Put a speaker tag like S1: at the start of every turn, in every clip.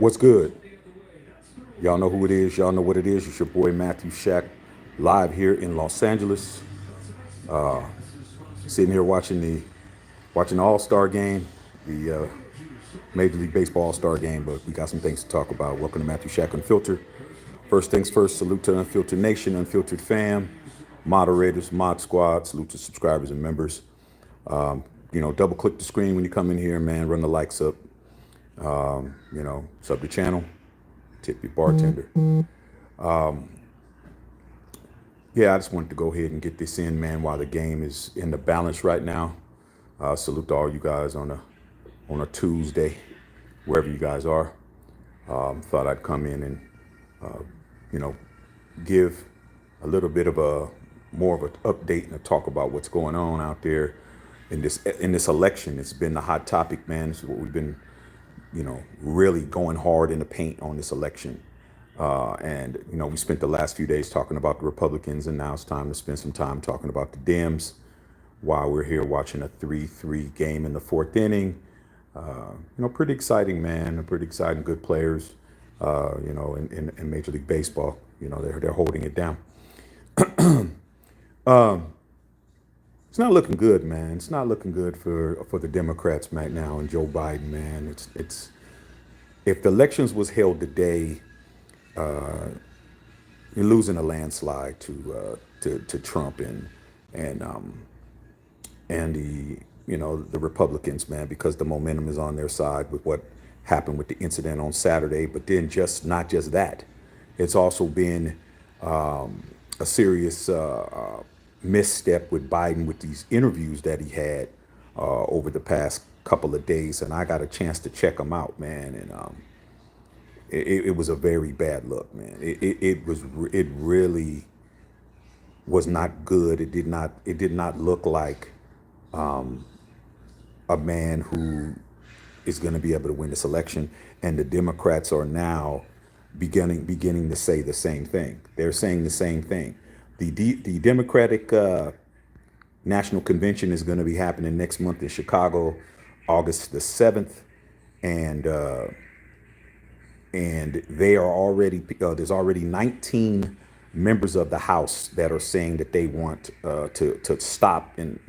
S1: What's good? Y'all know who it is. Y'all know what it is. It's your boy Matthew Shack, live here in Los Angeles. Sitting here watching the All Star game, the Major League Baseball All Star game. But we got some things to talk about. Welcome to Matthew Shack Unfiltered. First things first. Salute to Unfiltered Nation, Unfiltered fam, moderators, mod squad. Salute to subscribers and members. Double click the screen when you come in here, man. Run the likes up. Sub the channel. Tip your bartender. I just wanted to go ahead and get this in, man, while the game is in the balance right now. Salute to all you guys on a Tuesday, wherever you guys are. Thought I'd come in and, give a little bit of more of an update and a talk about what's going on out there in this election. It's been the hot topic, man. This is what we've been really going hard in the paint on this election. We spent the last few days talking about the Republicans, and now it's time to spend some time talking about the Dems while we're here watching a 3-3 game in the fourth inning. Pretty exciting, man. Pretty exciting, good players, in Major League Baseball. They're holding it down. It's not looking good, man. It's not looking good for the Democrats right now and Joe Biden, man. It's if the elections was held today, you're losing a landslide to Trump and the Republicans, man, because the momentum is on their side with what happened with the incident on Saturday. But then not just that, it's also been a serious misstep with Biden with these interviews that he had over the past couple of days, and I got a chance to check them out, man, and it was a very bad look, man. It really was not good. It did not look like a man who is going to be able to win this election, and the Democrats are now beginning to say the same thing. They're saying the same thing. The Democratic National Convention is going to be happening next month in Chicago, August the 7th, and they are already there's already 19 members of the House that are saying that they want to stop and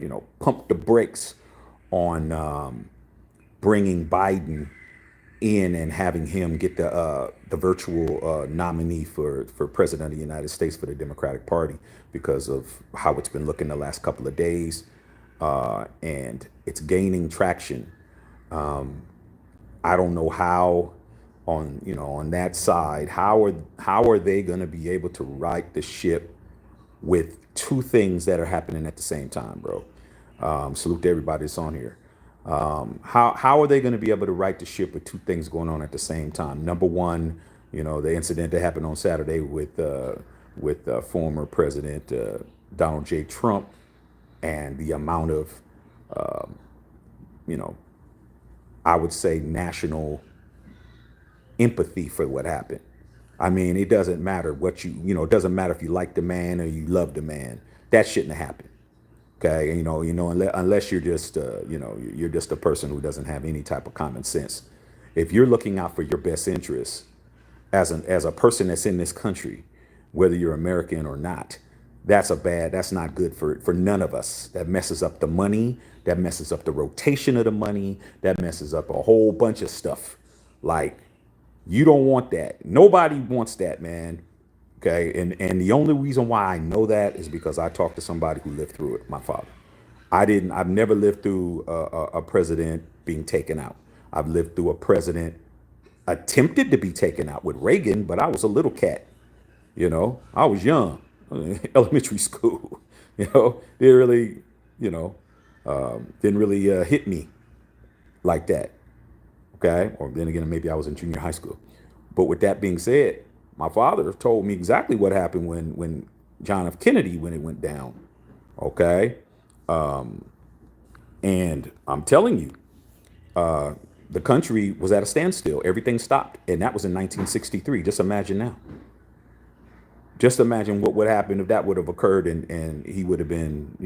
S1: pump the brakes on bringing Biden in and having him get the virtual nominee for president of the United States for the Democratic Party because of how it's been looking the last couple of days, and it's gaining traction. I don't know how on that side how are they going to be able to right the ship with two things that are happening at the same time, bro. Salute to everybody that's on here. How are they going to be able to right the ship with two things going on at the same time? Number one, the incident that happened on Saturday with former President Donald J. Trump, and the amount of I would say national empathy for what happened. I mean, it doesn't matter what it doesn't matter if you like the man or you love the man. That shouldn't have happened. Okay, unless you're just, you're just a person who doesn't have any type of common sense. If you're looking out for your best interests as a person that's in this country, whether you're American or not, that's not good for none of us. That messes up the money. That messes up the rotation of the money. That messes up a whole bunch of stuff. Like, you don't want that. Nobody wants that, man. Okay, and the only reason why I know that is because I talked to somebody who lived through it, my father. I've never lived through a president being taken out. I've lived through a president attempted to be taken out with Reagan, but I was a little cat. I was young, elementary school. They really, didn't really hit me like that. Okay, or then again, maybe I was in junior high school. But with that being said, my father told me exactly what happened when John F. Kennedy, when it went down. Okay. And I'm telling you, the country was at a standstill. Everything stopped. And that was in 1963. Just imagine now. Just imagine what would happen if that would have occurred and he would have been,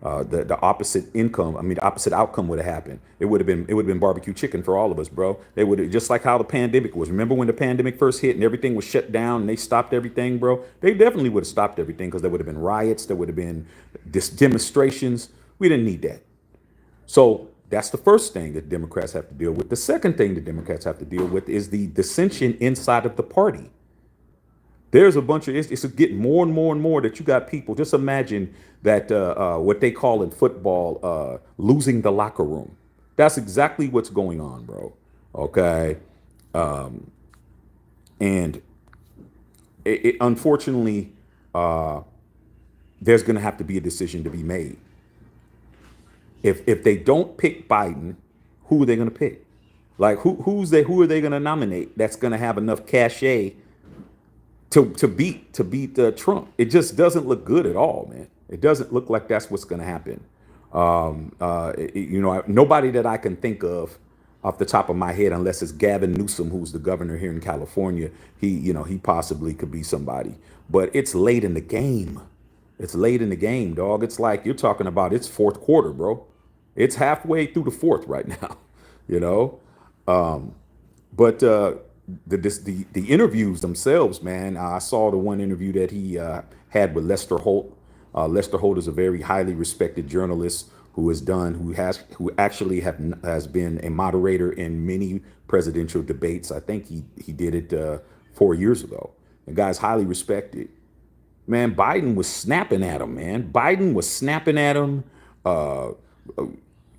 S1: The opposite income, I mean, the opposite outcome would have happened. It would have been barbecue chicken for all of us, bro. They would have, just like how the pandemic was. Remember when the pandemic first hit and everything was shut down and they stopped everything, bro? They definitely would have stopped everything because there would have been riots, there would have been demonstrations. We didn't need that. So that's the first thing that Democrats have to deal with. The second thing that Democrats have to deal with is the dissension inside of the party. There's a bunch of it's getting more and more and more that you got people. Just imagine that what they call in football losing the locker room. That's exactly what's going on, bro. Okay, and unfortunately, there's going to have to be a decision to be made. If they don't pick Biden, who are they going to pick? Like who are they going to nominate? That's going to have enough cachet to beat Trump. It just doesn't look good at all, man. It doesn't look like that's what's going to happen. Nobody that I can think of off the top of my head, unless it's Gavin Newsom, who's the governor here in California. He possibly could be somebody, but it's late in the game. It's late in the game, dog. It's like you're talking about it's fourth quarter, bro. It's halfway through the fourth right now, you know. But the interviews themselves, man. I saw the one interview that he had with Lester Holt. Lester Holt is a very highly respected journalist who actually has been a moderator in many presidential debates. I think he did it 4 years ago. The guy's highly respected. Man, Biden was snapping at him, man. Biden was snapping at him, uh,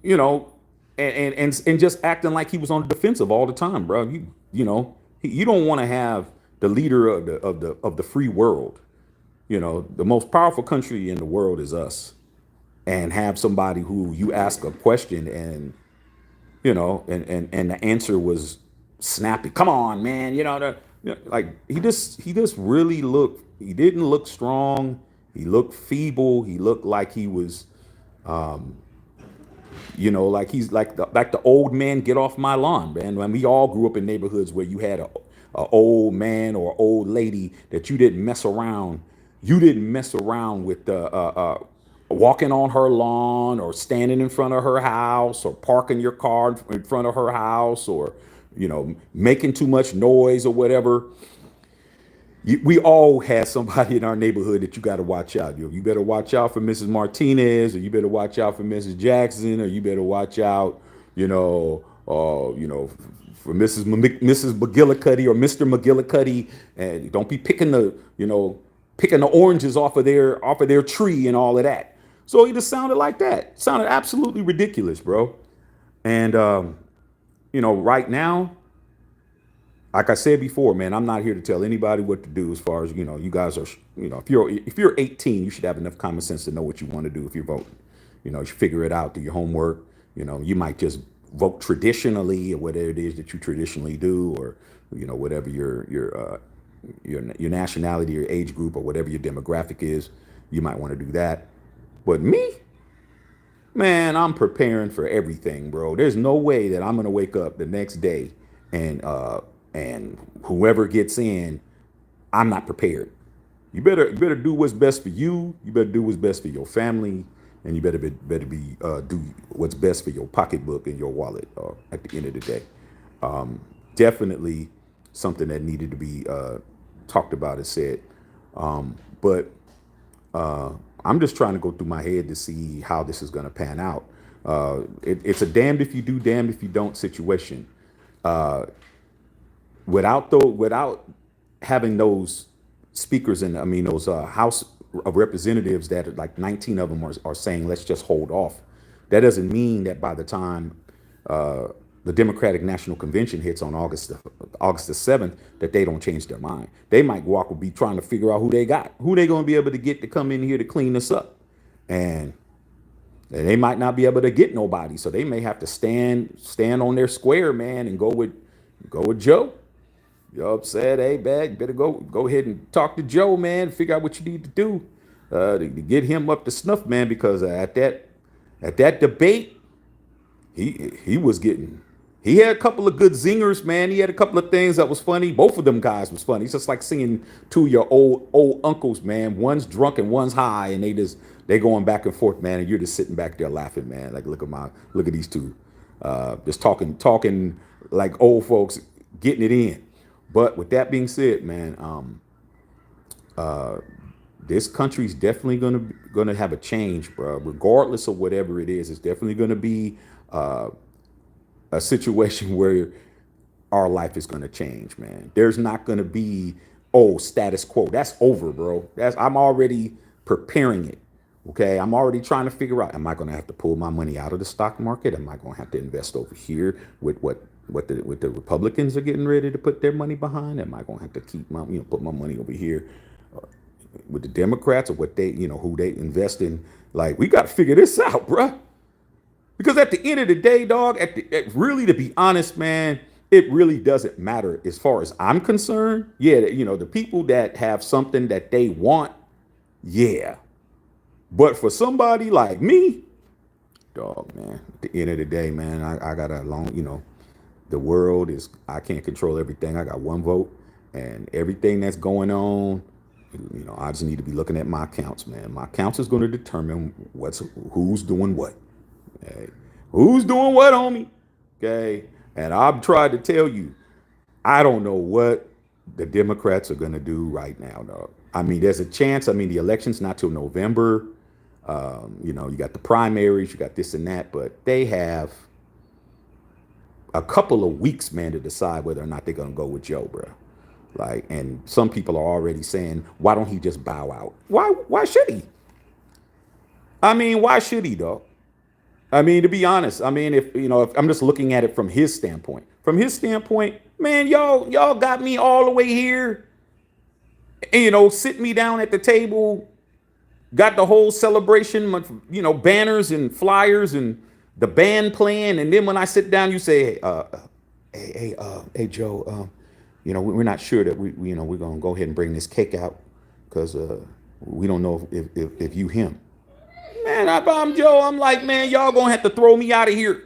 S1: you know, and just acting like he was on the defensive all the time, bro. You don't want to have the leader of the free world. The most powerful country in the world is us, and have somebody who you ask a question and the answer was snappy. Come on, man. Like he just really looked. He didn't look strong. He looked feeble. He looked like he was, like he's like the old man, get off my lawn, man. When we all grew up in neighborhoods where you had a old man or old lady that you didn't mess around. You didn't mess around with walking on her lawn or standing in front of her house or parking your car in front of her house or making too much noise or whatever. We all had somebody in our neighborhood that you got to watch out. You better watch out for Mrs. Martinez, or you better watch out for Mrs. Jackson, or you better watch out, for Mrs. McGillicuddy or Mr. McGillicuddy, and don't be picking the oranges off of their tree and all of that. So he just sounded like that. Sounded absolutely ridiculous, bro. And right now, like I said before, man, I'm not here to tell anybody what to do. As far as you guys are, if you're 18, you should have enough common sense to know what you want to do if you're voting. You should figure it out, do your homework. You might just vote traditionally or whatever it is that you traditionally do, or whatever your nationality, your age group, or whatever your demographic is. You might want to do that. But me, man, I'm preparing for everything, bro. There's no way that I'm gonna wake up the next day and whoever gets in, I'm not prepared. You better do what's best for you. You better do what's best for your family, and you better do what's best for your pocketbook and your wallet. At the end of the day, definitely something that needed to be talked about and said. But I'm just trying to go through my head to see how this is going to pan out. It's a damned if you do, damned if you don't situation. Without having those speakers those House of Representatives that are like 19 of them are saying, let's just hold off. That doesn't mean that by the time the Democratic National Convention hits on August the 7th, that they don't change their mind. They might be trying to figure out who they going to be able to get to come in here to clean this up. And they might not be able to get nobody. So they may have to stand on their square, man, and go with Joe. Said, hey, man, you better go ahead and talk to Joe, man, figure out what you need to do to get him up to snuff, man, because at that debate, he had a couple of good zingers, man. He had a couple of things that was funny. Both of them guys was funny. It's just like singing two of your old uncles, man. One's drunk and one's high, and they just They going back and forth, man, and you're just sitting back there laughing, man. Like, look at these two, just talking like old folks, getting it in. But with that being said, man, this country's definitely gonna have a change, bro. Regardless of whatever it is, it's definitely gonna be a situation where our life is gonna change, man. There's not gonna be status quo. That's over, bro. I'm already preparing it. Okay, I'm already trying to figure out: am I gonna have to pull my money out of the stock market? Am I gonna have to invest over here with what the Republicans are getting ready to put their money behind? Am I gonna have to keep my put my money over here with the Democrats, or what they, who they invest in? Like, we got to figure this out, bruh. Because at the end of the day, dog, really, to be honest, man, it really doesn't matter as far as I'm concerned. Yeah, the people that have something that they want, yeah. But for somebody like me, dog, man, at the end of the day, man, I got a long, the world is, I can't control everything. I got one vote, and everything that's going on, I just need to be looking at my accounts, man. My accounts is going to determine who's doing what. Okay? Who's doing what, homie? Okay. And I've tried to tell you, I don't know what the Democrats are going to do right now, dog. I mean, there's a chance. I mean, the election's not till November. You got the primaries, you got this and that, but they have a couple of weeks, man, to decide whether or not they're going to go with Joe, bro. Like, and some people are already saying, why don't he just bow out? Why should he? I mean, why should he, dog? I mean, to be honest, I mean, if I'm just looking at it from his standpoint, man, y'all got me all the way here, and, sit me down at the table, got the whole celebration, banners and flyers and the band playing. And then when I sit down, you say, hey, Joe, we're not sure that we're going to go ahead and bring this cake out because we don't know if you him. Man, if I'm Joe, I'm like, man, y'all going to have to throw me out of here.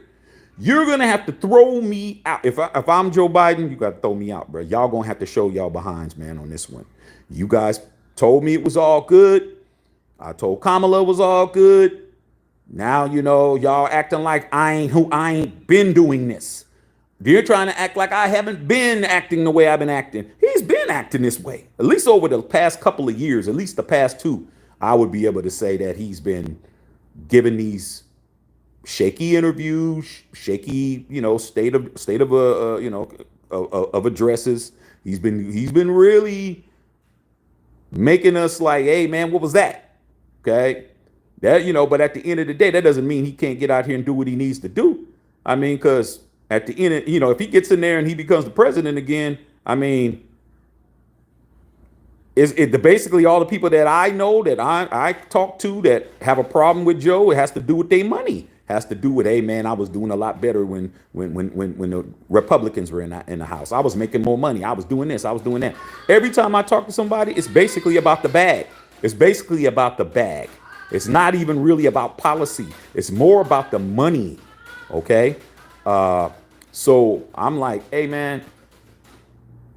S1: You're going to have to throw me out. If I'm Joe Biden, you got to throw me out, bro. Y'all going to have to show y'all behinds, man, on this one. You guys told me it was all good. I told Kamala it was all good. Now, y'all acting like I ain't been doing this. You're trying to act like I haven't been acting the way I've been acting. He's been acting this way, at least over the past couple of years, at least the past two. I would be able to say that he's been giving these shaky interviews, shaky, state of addresses. He's been really making us like, hey, man, what was that? Okay. But at the end of the day, that doesn't mean he can't get out here and do what he needs to do. I mean, because at the end, if he gets in there and he becomes the president again, I mean, basically all the people that I know, that I talk to, that have a problem with Joe, it has to do with their money. It has to do with, hey, man, I was doing a lot better when the Republicans were in the House. I was making more money. I was doing this. I was doing that. Every time I talk to somebody, it's basically about the bag. It's basically about the bag. It's not even really about policy. It's more about the money. Okay. So I'm like, hey, man,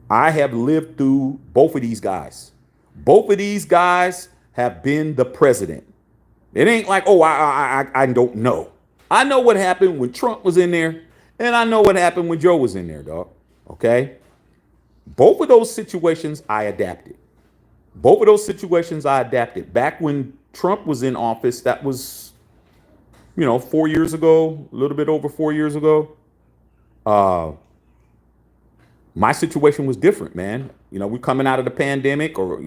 S1: I have lived through both of these guys. Both of these guys have been the president. It ain't like, I don't know. I know what happened when Trump was in there, and I know what happened when Joe was in there, dog. Okay? Both of those situations, I adapted. Back when Trump was in office, that was, 4 years ago, a little bit over 4 years ago. My situation was different, man. We're coming out of the pandemic, or,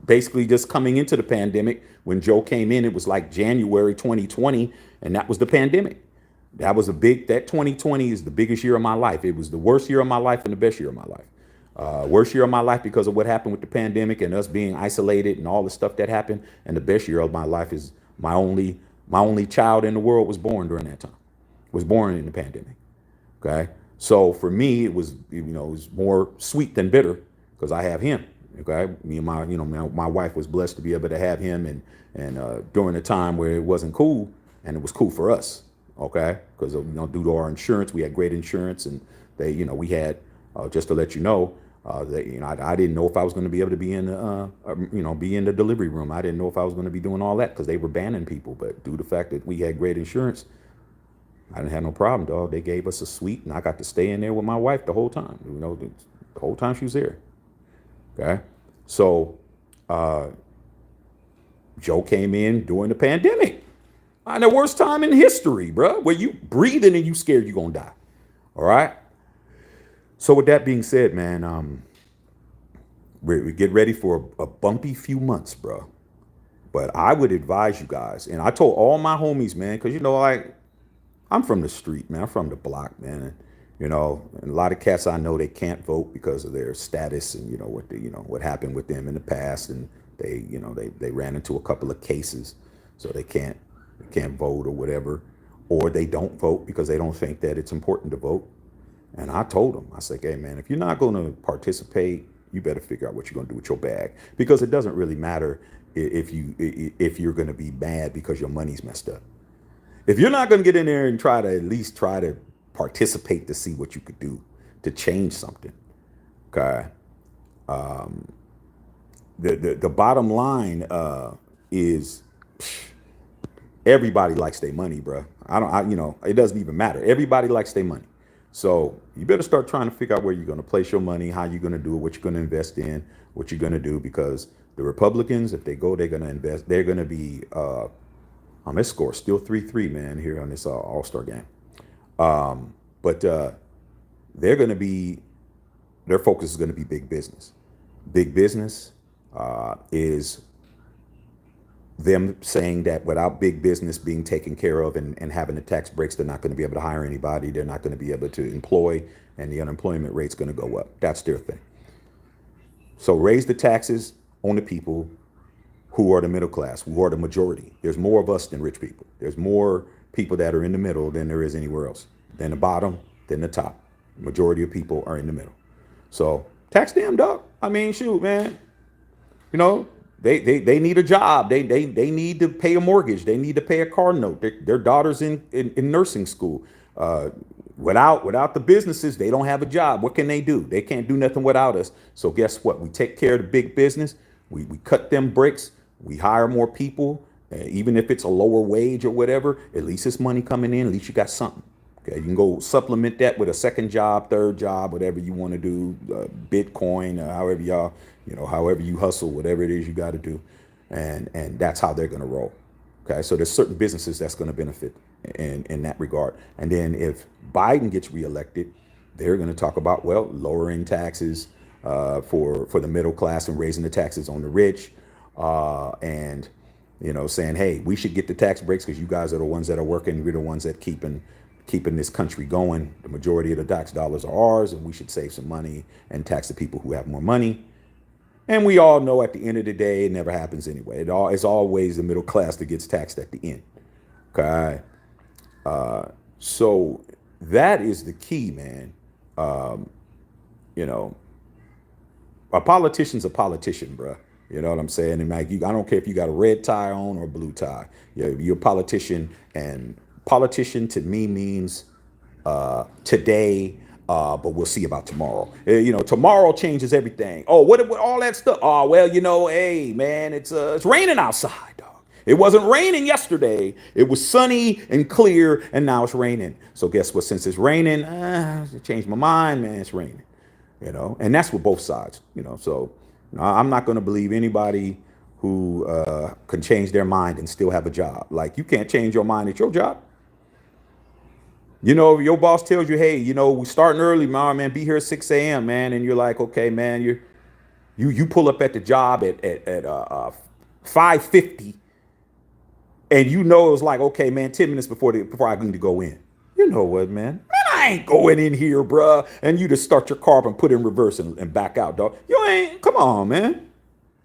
S1: basically just coming into the pandemic. When Joe came in, it was like January 2020, and that was the pandemic. That 2020 is the biggest year of my life. It was the worst year of my life and the best year of my life. Worst year of my life because of what happened with the pandemic and us being isolated and all the stuff that happened. And the best year of my life is my only child in the world was born during that time. Was born in the pandemic. Okay. So for me, it was, it was more sweet than bitter because I have him. Okay. Me and my wife was blessed to be able to have him and during a time where it wasn't cool, and it was cool for us. Okay. Because, due to our insurance, we had great insurance, and we had, just to let you know, I didn't know if I was going to be able to be in be in the delivery room. I didn't know if I was going to be doing all that because they were banning people. But due to the fact that we had great insurance, I didn't have no problem, dog. They gave us a suite, and I got to stay in there with my wife the whole time. The whole time she was there. Okay, so Joe came in during the pandemic. The worst time in history, bro, where you breathing and you scared you're gonna die. All right. So with that being said, man, we get ready for a bumpy few months, bro. But I would advise you guys, and I told all my homies, man, because I'm from the street, man. I'm from the block, man. And a lot of cats I know, they can't vote because of their status and what happened with them in the past, and they ran into a couple of cases, so they can't vote or whatever, or they don't vote because they don't think that it's important to vote. And I told them, I said, hey man, if you're not going to participate, you better figure out what you're going to do with your bag, because it doesn't really matter if you're going to be mad because your money's messed up. If you're not going to get in there and at least try to participate to see what you could do to change something, okay? The bottom line is everybody likes their money, bro. It doesn't even matter. Everybody likes their money. So you better start trying to figure out where you're going to place your money, how you're going to do it, what you're going to invest in, what you're going to do, because the Republicans, if they go, they're going to invest. They're going to be on this score still 3-3, man, here on this All-Star game. But they're going to be, their focus is going to be big business. Big business is them saying that without big business being taken care of and having the tax breaks, they're not going to be able to hire anybody. They're not going to be able to employ, and the unemployment rate's going to go up. That's their thing. So raise the taxes on the people who are the middle class, who are the majority. There's more of us than rich people. There's more people that are in the middle than there is anywhere else. Than the bottom, than the top. The majority of people are in the middle. So tax them, dog. I mean, shoot, man. They need a job. They need to pay a mortgage. They need to pay a car note. Their daughter's in nursing school. Without the businesses, they don't have a job. What can they do? They can't do nothing without us. So guess what? We take care of the big business. We cut them bricks. We hire more people. Even if it's a lower wage or whatever, at least it's money coming in. At least you got something. Okay, you can go supplement that with a second job, third job, whatever you want to do, Bitcoin, however you hustle, whatever it is you got to do, and that's how they're going to roll. Okay, so there's certain businesses that's going to benefit in that regard. And then if Biden gets reelected, they're going to talk about lowering taxes for the middle class and raising the taxes on the rich, and saying, hey, we should get the tax breaks because you guys are the ones that are working. We're the ones that keeping this country going. The majority of the tax dollars are ours, and we should save some money and tax the people who have more money. And we all know at the end of the day, it never happens anyway. It's always the middle class that gets taxed at the end. Okay. So that is the key, man. A politician's a politician, bruh. You know what I'm saying? And I don't care if you got a red tie on or a blue tie. You're a politician, and politician to me means today, but we'll see about tomorrow. Tomorrow changes everything. Oh, what all that stuff? Oh, hey man, it's raining outside, dog. It wasn't raining yesterday. It was sunny and clear, and now it's raining. So guess what? Since it's raining, I changed my mind, man. It's raining. And that's with both sides. So I'm not going to believe anybody who can change their mind and still have a job. Like, you can't change your mind at your job. Your boss tells you, hey, we starting early, man, be here at 6 a.m., man. And you're like, okay, man, you pull up at the job at 5:50, and it was like, okay, man, 10 minutes before I need to go in. You know what, man? I ain't going in here, bruh. And you just start your car up and put in reverse and back out, dog. Come on, man.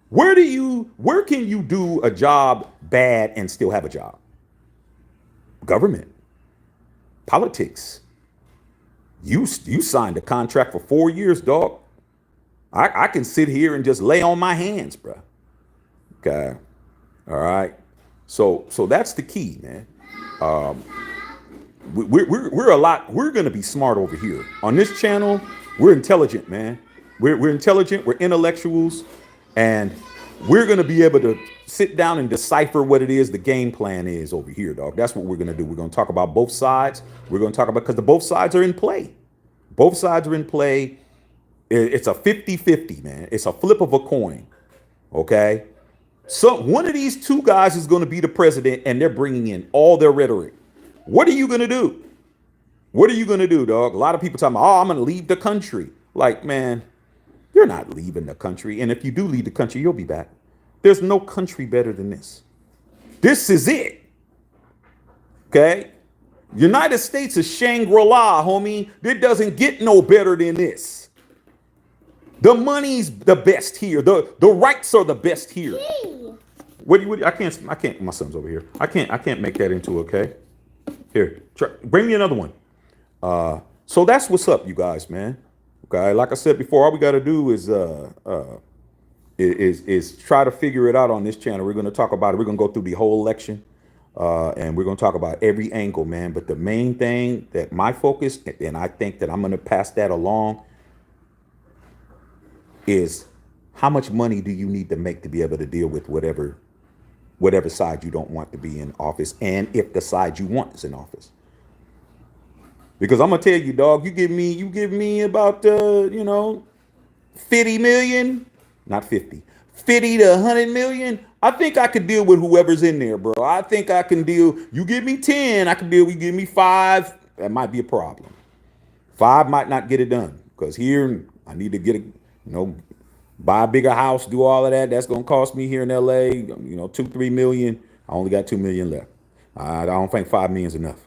S1: Where can you do a job bad and still have a job? Government. Politics. You signed a contract for 4 years, dog. I can sit here and just lay on my hands, bruh. Okay. All right. So that's the key, man. We're going to be smart over here on this channel. We're intelligent, man. We're intelligent, we're intellectuals, and we're going to be able to sit down and decipher what it is the game plan is over here, dog. That's what we're going to do. We're going to talk about both sides. We're going to talk about, because the both sides are in play. Both sides are in play. It's a 50-50, man. It's a flip of a coin, okay? So one of these two guys is going to be the president, and they're bringing in all their rhetoric. What are you going to do? What are you going to do, dog? A lot of people talking about, oh, I'm going to leave the country. Like, man, you're not leaving the country. And if you do leave the country, you'll be back. There's no country better than this. This is it. Okay? United States is Shangri-La, homie. It doesn't get no better than this. The money's the best here. The rights are the best here. I can't, my son's over here. I can't make that into, okay? Here, bring me another one. So that's what's up, you guys, man. Okay, like I said before, all we got to do is try to figure it out on this channel. We're going to talk about it. We're going to go through the whole election, and we're going to talk about every angle, man. But the main thing that my focus, and I think that I'm going to pass that along, is how much money do you need to make to be able to deal with whatever side you don't want to be in office, and if the side you want is in office. Because I'm gonna tell you, dog, you give me about 50 million, not 50 to 100 million. I think I could deal with whoever's in there, bro. I think I can deal. You give me 10, I can deal. You give me 5, that might be a problem. 5 might not get it done, because here I need to get buy a bigger house, do all of that. That's gonna cost me here in LA, 2-3 million. I only got 2 million left. I don't think 5 million is enough.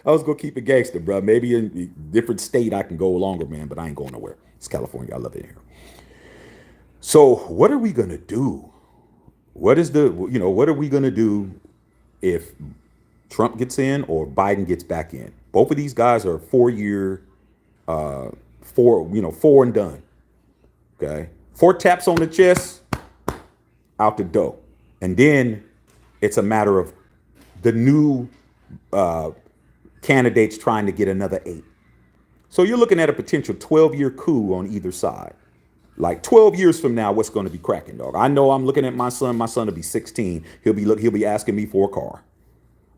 S1: I was gonna keep it gangster, bro. Maybe in a different state I can go longer, man, but I ain't going nowhere. It's California. I love it here. So what are we gonna do? What are we gonna do if Trump gets in or Biden gets back in? Both of these guys are 4-year, 4 and done. Okay, 4 taps on the chest, out the door, and then it's a matter of the new candidates trying to get another 8. So you're looking at a potential 12-year coup on either side. Like 12 years from now, what's going to be cracking, dog? I know I'm looking at my son. My son will be 16. He'll be asking me for a car.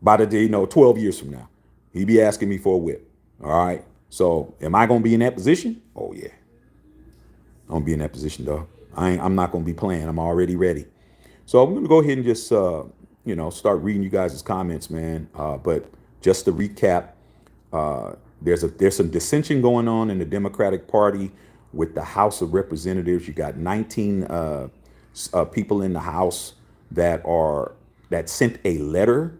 S1: By the day, 12 years from now, he'll be asking me for a whip. All right. So am I going to be in that position? Oh yeah, I'm gonna be in that position, dog. I'm not going to be playing. I'm already ready. So I'm going to go ahead and just start reading you guys' comments, man. But just to recap, there's some dissension going on in the Democratic Party with the House of Representatives. You got 19 people in the House that sent a letter,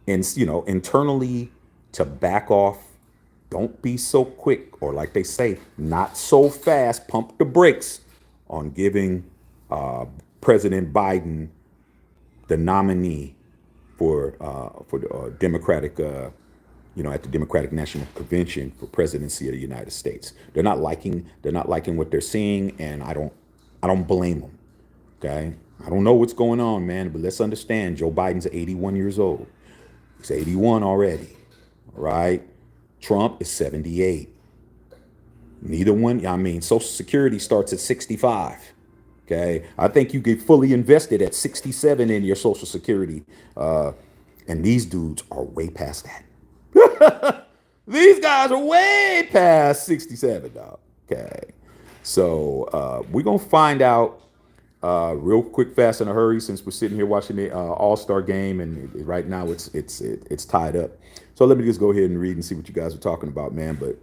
S1: and internally, to back off. Don't be so quick, or like they say, not so fast. Pump the brakes on giving President Biden the nominee for the Democratic, at the Democratic National Convention for presidency of the United States. They're not liking what they're seeing, and I don't blame them. Okay, I don't know what's going on, man, but let's understand. Joe Biden's 81 years old. He's 81 already. All right, Trump is 78. Neither one. Social Security starts at 65. Okay, I think you get fully invested at 67 in your Social Security, and these dudes are way past that. These guys are way past 67, dog. Okay, so we're gonna find out real quick, fast, in a hurry, since we're sitting here watching the All-Star game, and right now it's tied up. So let me just go ahead and read and see what you guys are talking about, man. But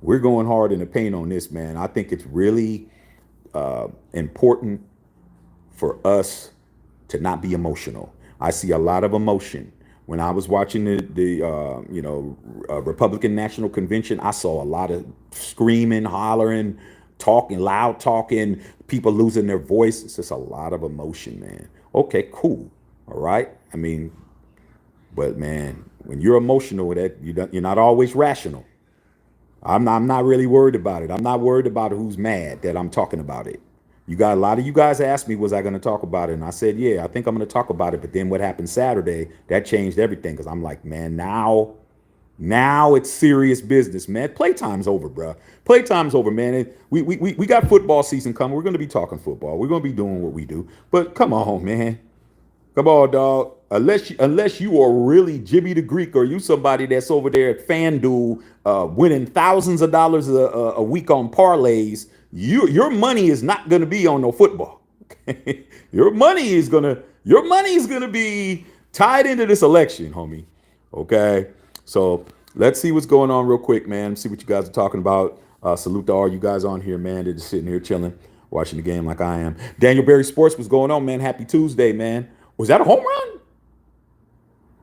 S1: we're going hard in the paint on this, man. I think it's really important for us to not be emotional. I see a lot of emotion. When I was watching the Republican National Convention, I saw a lot of screaming, hollering, loud talking, people losing their voice. It's just a lot of emotion, man. Okay, cool. All right. But man, when you're emotional, you're not always rational. I'm not really worried about it. I'm not worried about who's mad that I'm talking about it. A lot of you guys asked me, was I going to talk about it? And I said, yeah, I think I'm going to talk about it. But then what happened Saturday, that changed everything. Because I'm like, man, now Now it's serious business, man. Playtime's over, bro. Playtime's over, man. We got football season coming. We're going to be talking football. We're going to be doing what we do. But come on, man. Come on, dog. Unless you are really Jimmy the Greek, or you somebody that's over there at FanDuel winning thousands of dollars a week on parlays, your money is not going to be on no football. Okay? Your money is gonna be tied into this election, homie. Okay, so let's see what's going on real quick, man. See what you guys are talking about. Salute to all you guys on here, man. They're just sitting here chilling, watching the game like I am. Daniel Berry Sports, what's going on, man? Happy Tuesday, man. Was that a home run?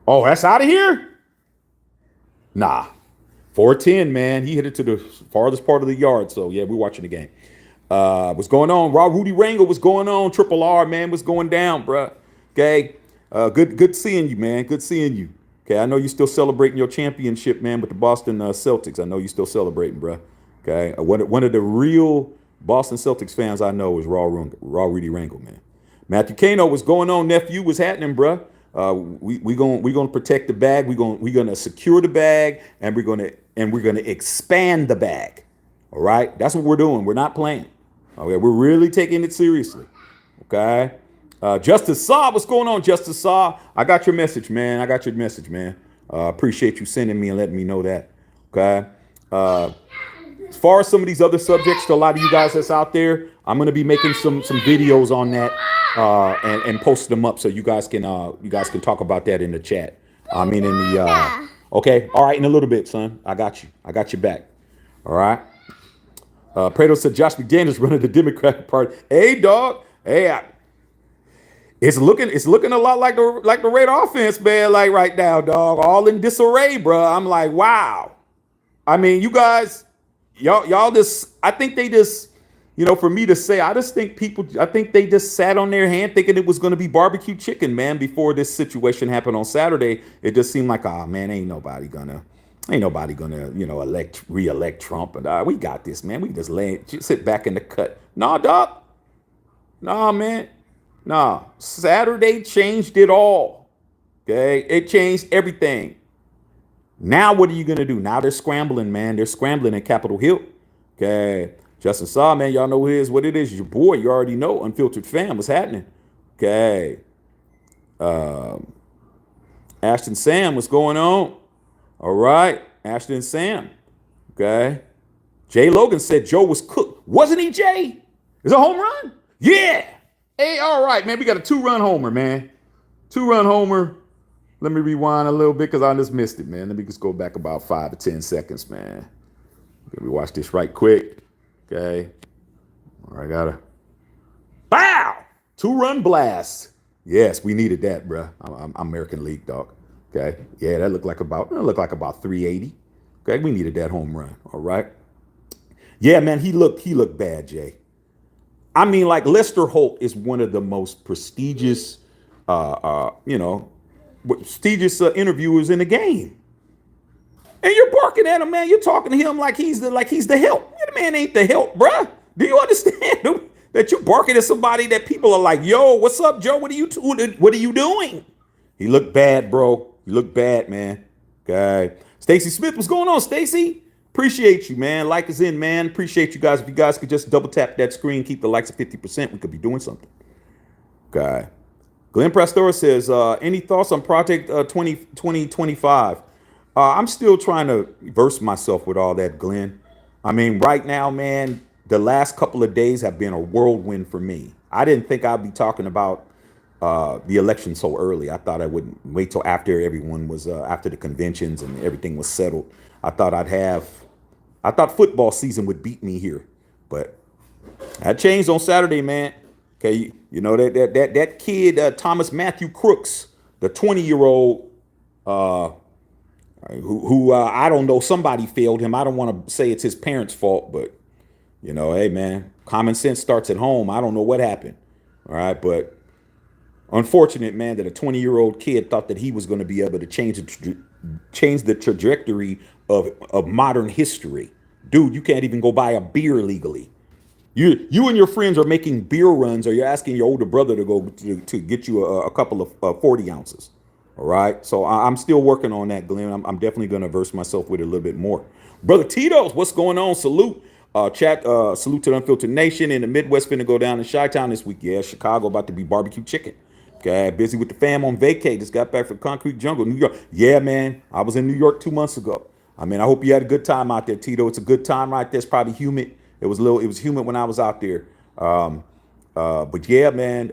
S1: Oh, that's out of here? Nah. 410, man. He hit it to the farthest part of the yard. So, yeah, we're watching the game. What's going on? Raw Rudy Rangle, what's going on? Triple R, man, what's going down, bruh? Okay. Good seeing you, man. Good seeing you. Okay, I know you're still celebrating your championship, man, with the Boston Celtics. I know you're still celebrating, bruh. Okay. One of the real Boston Celtics fans I know is Raw Rudy Rangle, man. Matthew Kano, what's going on, nephew? What's happening, bruh? We gonna protect the bag. We're gonna secure the bag, and we're gonna expand the bag. All right, that's what we're doing. We're not playing. Okay, we're really taking it seriously. Okay, Justice Saw, what's going on, Justice Saw? I got your message, man. Appreciate you sending me and letting me know that. Okay. As far as some of these other subjects, to a lot of you guys that's out there, I'm gonna be making some videos on that and post them up so you guys can talk about that in the chat. I mean in the okay, all right, in a little bit, son. I got you back. All right. Prado said Josh McDaniels running the Democratic Party. Hey, dog. Hey, it's looking a lot like the Raider offense, man. Like right now, dog, all in disarray, bro. I'm like, wow. I mean, you guys, y'all just. I think they just, for me to say, I think they just sat on their hand thinking it was going to be barbecue chicken, man. Before this situation happened on Saturday, it just seemed like, oh man, ain't nobody gonna, re-elect Trump, and we got this, man. We just sit back in the cut. Nah, dog. Nah, man. Nah. Saturday changed it all. Okay, it changed everything. Now what are you gonna do? Now they're scrambling, man. They're scrambling in Capitol Hill. Okay, Justin Saw, man. Y'all know what it is. Your boy. You already know. Unfiltered fam. What's happening? Okay. Ashton Sam, what's going on? All right, Ashton and Sam. Okay. Jay Logan said Joe was cooked. Wasn't he, Jay? Is it a home run? Yeah. Hey, all right, man. We got a 2-run homer, man. 2-run homer. Let me rewind a little bit because I just missed it, man. Let me just go back about 5 to 10 seconds, man. Let me watch this right quick. Okay. All right, got a bow. 2-run blast. Yes, we needed that, bro. I'm American League, dog. Okay. Yeah, that looked like about 380. Okay, we needed that home run. All right. Yeah, man, he looked bad, Jay. I mean, like Lester Holt is one of the most prestigious, interviewers in the game. And you're barking at him, man. You're talking to him like he's the help. The man ain't the help, bruh. Do you understand that you're barking at somebody that people are like, yo, what's up, Joe? What are you doing? He looked bad, bro. You look bad, man. Okay. Stacy Smith, what's going on, Stacy? Appreciate you, man. Like is in, man. Appreciate you guys. If you guys could just double tap that screen, keep the likes at 50%, we could be doing something. Okay. Glenn Pastor says, any thoughts on Project 2025? I'm still trying to verse myself with all that, Glenn. I mean, right now, man, the last couple of days have been a whirlwind for me. I didn't think I'd be talking about the election so early. I thought I would wait till after everyone was after the conventions and everything was settled. I thought football season would beat me here, but that changed on Saturday, man. Okay, that kid Thomas Matthew Crooks, the 20-year-old who I don't know, somebody failed him. I don't want to say it's his parents' fault, but hey man, common sense starts at home. I don't know what happened. All right, but unfortunate, man, that a 20-year-old kid thought that he was going to be able to change the trajectory of modern history. Dude, you can't even go buy a beer legally. You and your friends are making beer runs, or you're asking your older brother to go to get you a couple of 40 ounces. All right. So I'm still working on that, Glenn. I'm definitely going to verse myself with it a little bit more. Brother Tito's, what's going on? Salute. Salute to the Unfiltered Nation in the Midwest. Finna go down in Chi-Town this week. Yeah, Chicago about to be barbecue chicken. Okay, busy with the fam on vacay. Just got back from Concrete Jungle, New York. Yeah, man. I was in New York 2 months ago. I mean, I hope you had a good time out there, Tito. It's a good time right there. It's probably humid. It was humid when I was out there. But yeah, man.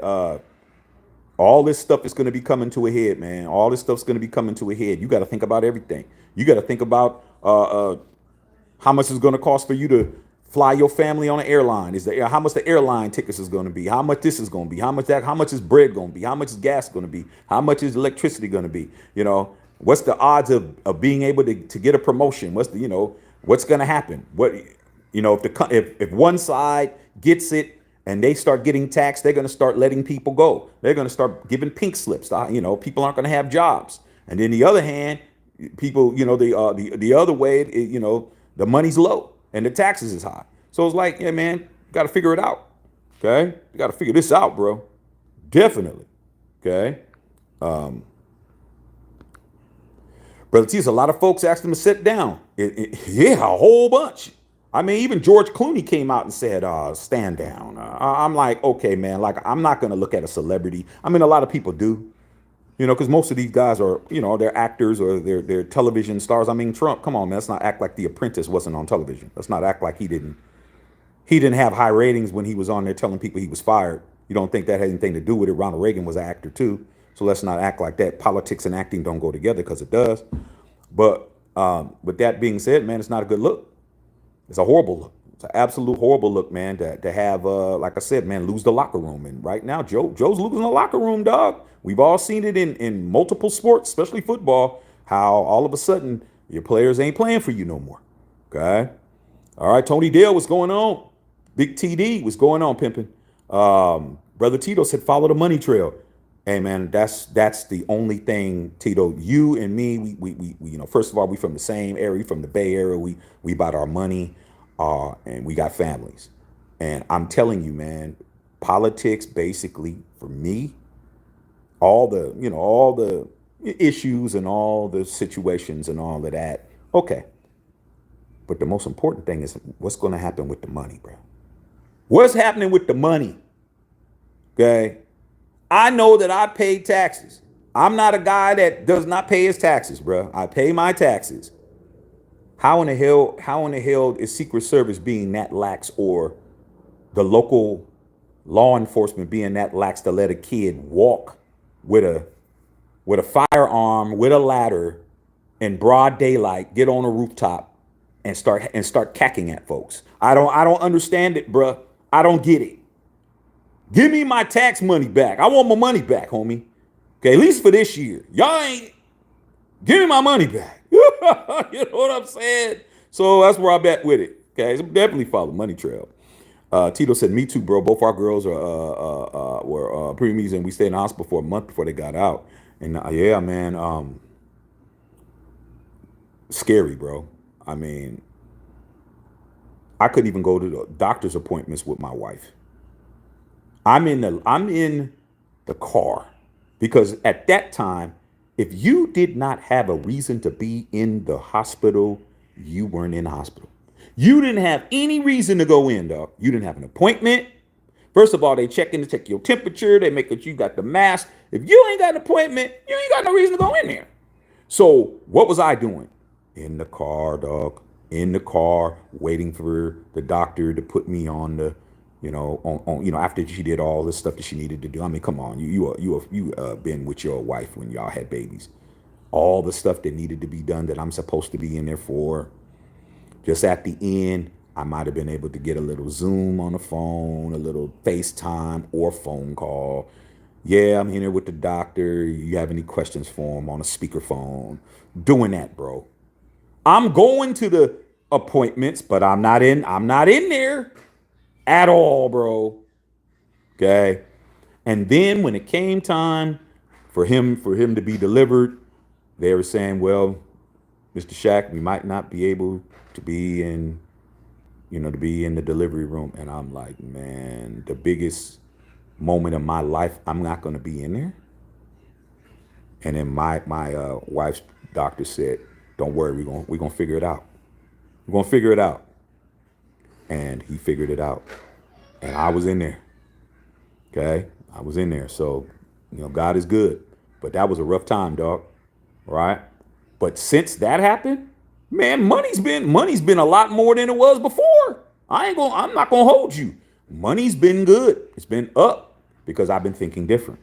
S1: All this stuff is going to be coming to a head, man. All this stuff's going to be coming to a head. You got to think about everything. You got to think about how much it's going to cost for you to fly your family on an airline. How much the airline tickets is going to be? How much this is going to be? How much that? How much is bread going to be? How much is gas going to be? How much is electricity going to be? You know, what's the odds of being able to get a promotion? What's going to happen? If one side gets it and they start getting taxed, they're going to start letting people go. They're going to start giving pink slips. People aren't going to have jobs. And then the other hand, people, the other way, the money's low and the taxes is high. So it's like, yeah, man, you got to figure it out. Okay, you got to figure this out, bro. Definitely. Okay. Brother T, a lot of folks asked him to sit down. Yeah, a whole bunch. I mean, even George Clooney came out and said, stand down. I'm like, okay, man, like, I'm not going to look at a celebrity. I mean, a lot of people do, because most of these guys are, they're actors or they're television stars. I mean, Trump, come on, man, let's not act like The Apprentice wasn't on television. Let's not act like he didn't have high ratings when he was on there telling people he was fired. You don't think that had anything to do with it? Ronald Reagan was an actor too. So let's not act like that. Politics and acting don't go together, because it does. But with that being said, man, it's not a good look. It's a horrible look. It's an absolute horrible look, man, to have, like I said, man, lose the locker room. And right now, Joe's losing the locker room, dog. We've all seen it in multiple sports, especially football, how all of a sudden your players ain't playing for you no more. Okay? All right, Tony Dale, what's going on? Big TD, what's going on, pimping? Brother Tito said, follow the money trail. Hey, man, that's the only thing, Tito. You and me, we first of all, we from the same area, from the Bay Area. We about our money, and we got families. And I'm telling you, man, politics basically for me, all the issues and all the situations and all of that. Okay, but the most important thing is what's going to happen with the money, bro. What's happening with the money? Okay. I know that I pay taxes. I'm not a guy that does not pay his taxes, bro. I pay my taxes. How in the hell is Secret Service being that lax, or the local law enforcement being that lax to let a kid walk with a firearm, with a ladder in broad daylight, get on a rooftop and start cacking at folks? I don't understand it, bro. I don't get it. Give me my tax money back. I want my money back, homie. Okay, at least for this year. Y'all ain't give me my money back. You know what I'm saying? So that's where I'm at with it. Okay, so definitely follow money trail. Tito said, "Me too, bro. Both our girls were preemies, and we stayed in the hospital for a month before they got out." And yeah, man, scary, bro. I mean, I couldn't even go to the doctor's appointments with my wife. I'm in the car, because at that time, if you did not have a reason to be in the hospital, you weren't in the hospital. You didn't have any reason to go in, dog. You didn't have an appointment. First of all, they check in to check your temperature. They make sure you got the mask. If you ain't got an appointment, you ain't got no reason to go in there. So what was I doing? In the car, dog. In the car, waiting for the doctor to put me on the, after she did all this stuff that she needed to do. I mean, come on, you been with your wife when y'all had babies. All the stuff that needed to be done that I'm supposed to be in there for. Just at the end, I might have been able to get a little Zoom on the phone, a little FaceTime or phone call. Yeah, I'm in here with the doctor. You have any questions for him on a speakerphone? Doing that, bro. I'm going to the appointments, but I'm not in there at all, bro. Okay. And then when it came time for him to be delivered, they were saying, well, Mr. Shack, we might not be able to be in the delivery room. And I'm like, man, the biggest moment of my life, I'm not going to be in there. And then my wife's doctor said, "Don't worry, we're gonna figure it out. We're gonna figure it out." And he figured it out, and I was in there. Okay, I was in there. So, God is good, but that was a rough time, dog. Right? But since that happened, man, money's been a lot more than it was before. I'm not gonna hold you. Money's been good. It's been up because I've been thinking different,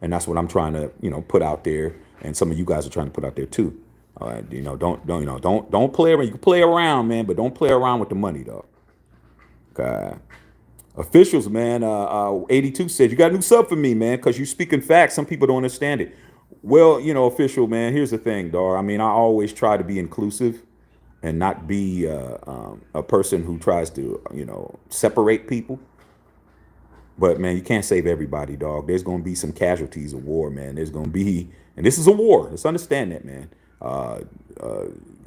S1: and that's what I'm trying to put out there, and some of you guys are trying to put out there too. All right, don't play around. You can play around, man, but don't play around with the money, dog. Okay. Officials, man. 82 said, "You got a new sub for me, man, because you speaking facts. Some people don't understand it." Well, official, man, here's the thing, dog. I mean, I always try to be inclusive and not be a person who tries to, separate people. But, man, you can't save everybody, dog. There's going to be some casualties of war, man. There's going to be, and this is a war. Let's understand that, man. A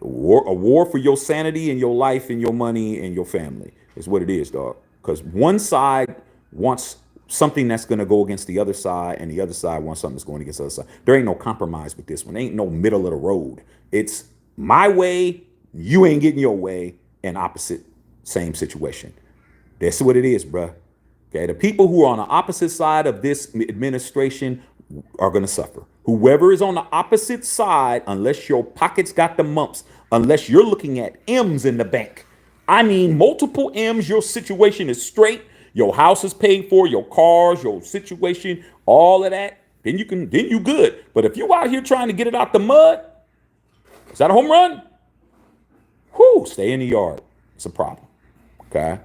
S1: war for your sanity and your life and your money and your family is what it is, dog. Because one side wants something that's going to go against the other side, and the other side wants something that's going against the other side. There ain't no compromise with this one. There ain't no middle of the road. It's my way, you ain't getting your way, and opposite, same situation. That's what it is, bruh. Okay, the people who are on the opposite side of this administration are going to suffer. Whoever is on the opposite side, unless your pockets got the mumps, unless you're looking at M's in the bank, I mean, multiple M's, your situation is straight, your house is paid for, your cars, your situation, all of that, then you good. But if you out here trying to get it out the mud, is that a home run? Whoo, stay in the yard. It's a problem. Okay.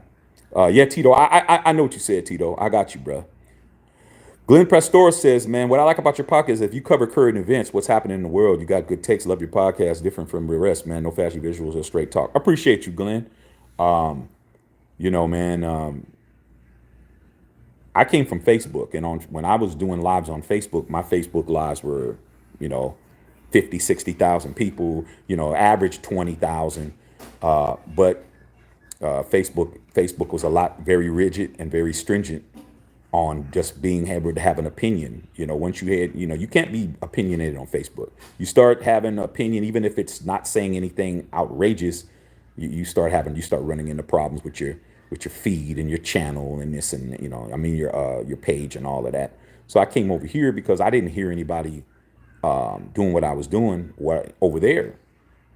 S1: Yeah, Tito, I know what you said, Tito. I got you, bro. Glenn Pastor says, "Man, what I like about your podcast is if you cover current events, what's happening in the world, you got good takes. Love your podcast. Different from the rest, man. No flashy visuals or straight talk." I appreciate you, Glenn. Man, I came from Facebook, and when I was doing lives on Facebook, my Facebook lives were, 50, 60,000 people, average 20,000. But Facebook was a lot very rigid and very stringent on just being able to have an opinion. Once you had, you can't be opinionated on Facebook. You start having an opinion, even if it's not saying anything outrageous, you start running into problems with your feed and your channel and this and your page and all of that. So I came over here because I didn't hear anybody doing what I was doing over there.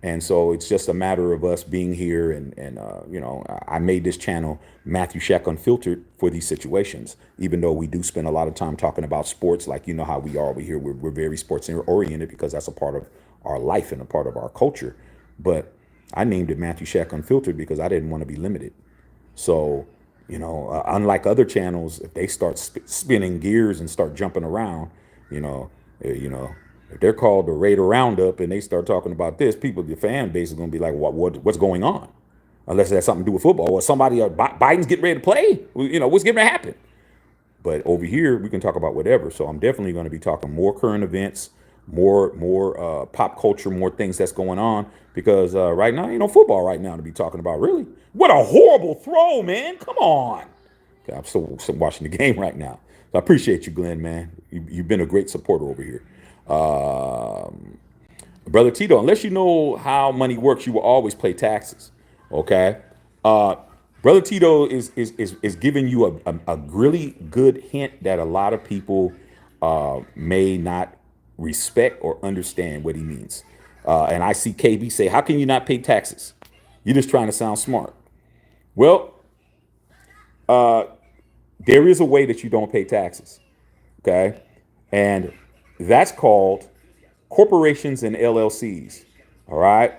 S1: And so it's just a matter of us being here, and I made this channel, Matthew Shack Unfiltered, for these situations. Even though we do spend a lot of time talking about sports, like how we are over here, we're very sports oriented because that's a part of our life and a part of our culture. But I named it Matthew Shack Unfiltered because I didn't want to be limited. So, unlike other channels, if they start spinning gears and start jumping around, if they're called the Raider Roundup and they start talking about this, the fan base is going to be like, what's going on? Unless it has something to do with football or somebody, Biden's getting ready to play. What's getting ready to happen? But over here, we can talk about whatever. So I'm definitely going to be talking more current events, more pop culture, more things that's going on. Because right now, ain't no football right now to be talking about, really. What a horrible throw, man. Come on. Okay, I'm still watching the game right now. So I appreciate you, Glenn, man. You've been a great supporter over here. Brother Tito, unless you know how money works, you will always pay taxes. Okay. Brother Tito is giving you a really good hint that a lot of people may not respect or understand what he means. And I see KB say, "How can you not pay taxes? You're just trying to sound smart." Well, there is a way that you don't pay taxes. Okay. And that's called corporations and LLCs. All right.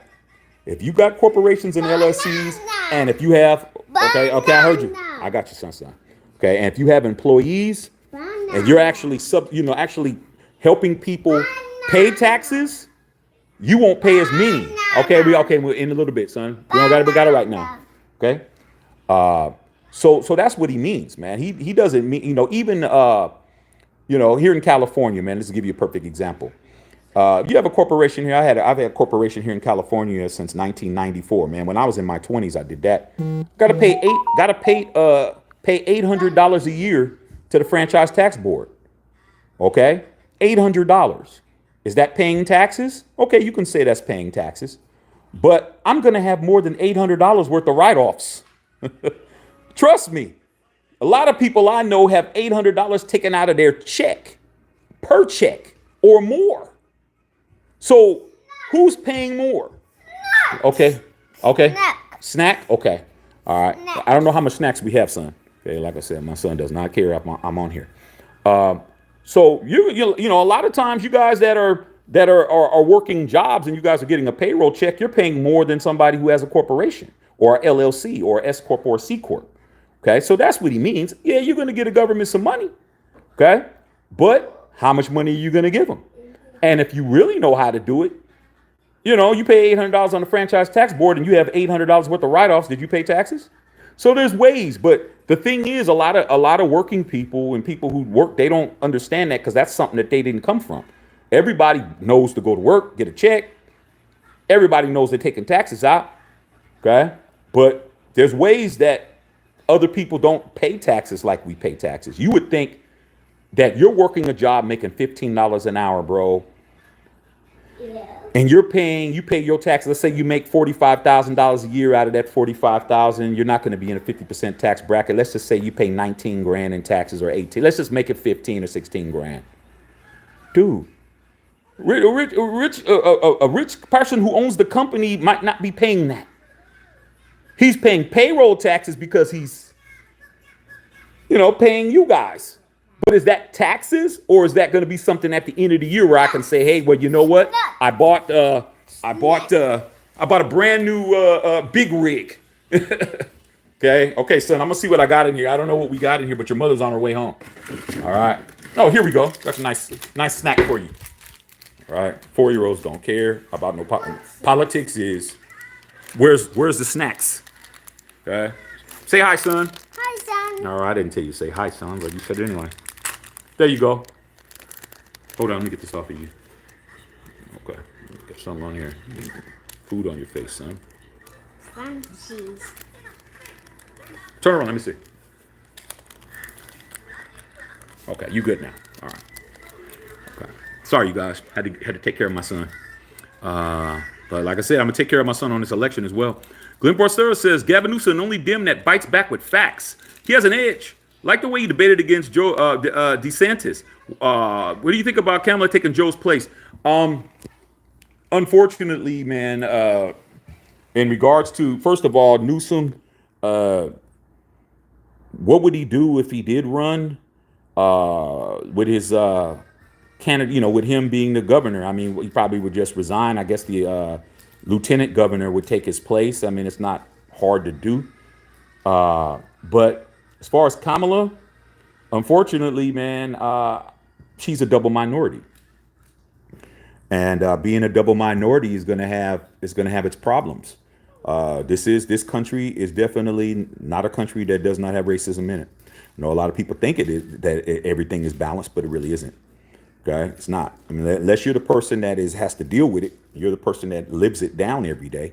S1: If you got corporations and LLCs, and if you have, okay, I heard you. I got you, son. Okay. And if you have employees and you're actually actually helping people pay taxes, you won't pay as many. Okay. We're in a little bit, son. We got it right now. Okay. So that's what he means, man. He doesn't mean, even, here in California, man, let's give you a perfect example. You have a corporation here. I've had a corporation here in California since 1994, man. When I was in my 20s, I did that. Got to pay $800 a year to the franchise tax board. Okay, $800. Is that paying taxes? Okay, you can say that's paying taxes. But I'm going to have more than $800 worth of write-offs. Trust me. A lot of people I know have $800 taken out of their check, per check, or more. So who's paying more? Okay. Okay. Snack? Okay. All right. I don't know how much snacks we have, son. Okay, like I said, my son does not care. I'm on here. So you know, a lot of times you guys that are working jobs and you guys are getting a payroll check, you're paying more than somebody who has a corporation or a LLC or S corp or C corp. Okay, so that's what he means. Yeah, you're going to get a government some money. Okay, but how much money are you going to give them? And if you really know how to do it, you know, you pay $800 on the franchise tax board and you have $800 worth of write-offs. Did you pay taxes? So there's ways, but the thing is, a lot of working people and people who work, they don't understand that because that's something that they didn't come from. Everybody knows to go to work, get a check. Everybody knows they're taking taxes out. Okay, but there's ways that other people don't pay taxes like we pay taxes. You would think that you're working a job making $15 an hour, bro. Yeah. And you pay your taxes. Let's say you make $45,000 a year. Out of that 45,000, you're not going to be in a 50% tax bracket. Let's just say you pay 19 grand in taxes or 18. Let's just make it 15 or 16 grand. Dude, a rich person who owns the company might not be paying that. He's paying payroll taxes because he's, you know, paying you guys. But is that taxes, or is that going to be something at the end of the year where I can say, hey, well, you know what? I bought a brand new big rig. Okay, son, I'm gonna see what I got in here. I don't know what we got in here, but your mother's on her way home. All right. Oh, here we go. That's a nice snack for you. All right. 4-year-olds don't care about no politics. Is where's the snacks? Okay. Say hi, son. Hi, son. All right, I didn't tell you to say hi, son, but you said it anyway. There you go. Hold on, let me get this off of you. Okay. Got something on here. Food on your face, son. Cheese. Turn around, let me see. Okay, you good now. All right. Okay. Sorry, you guys. Had to take care of my son. But like I said, I'm gonna take care of my son on this election as well. Glenn Porcero says Gavin Newsom, only dim that bites back with facts. He has an edge. Like the way he debated against Joe DeSantis. What do you think about Kamala taking Joe's place? Unfortunately, man, in regards to, first of all, Newsom, what would he do if he did run with his candidate, you know, with him being the governor? I mean, he probably would just resign. I guess the lieutenant governor would take his place. I mean, it's not hard to do. But as far as Kamala, unfortunately, man, she's a double minority. And being a double minority is going to have its problems. This country is definitely not a country that does not have racism in it. You know, a lot of people think it is, that everything is balanced, but it really isn't. Okay, it's not. I mean, unless you're the person that has to deal with it, you're the person that lives it down every day.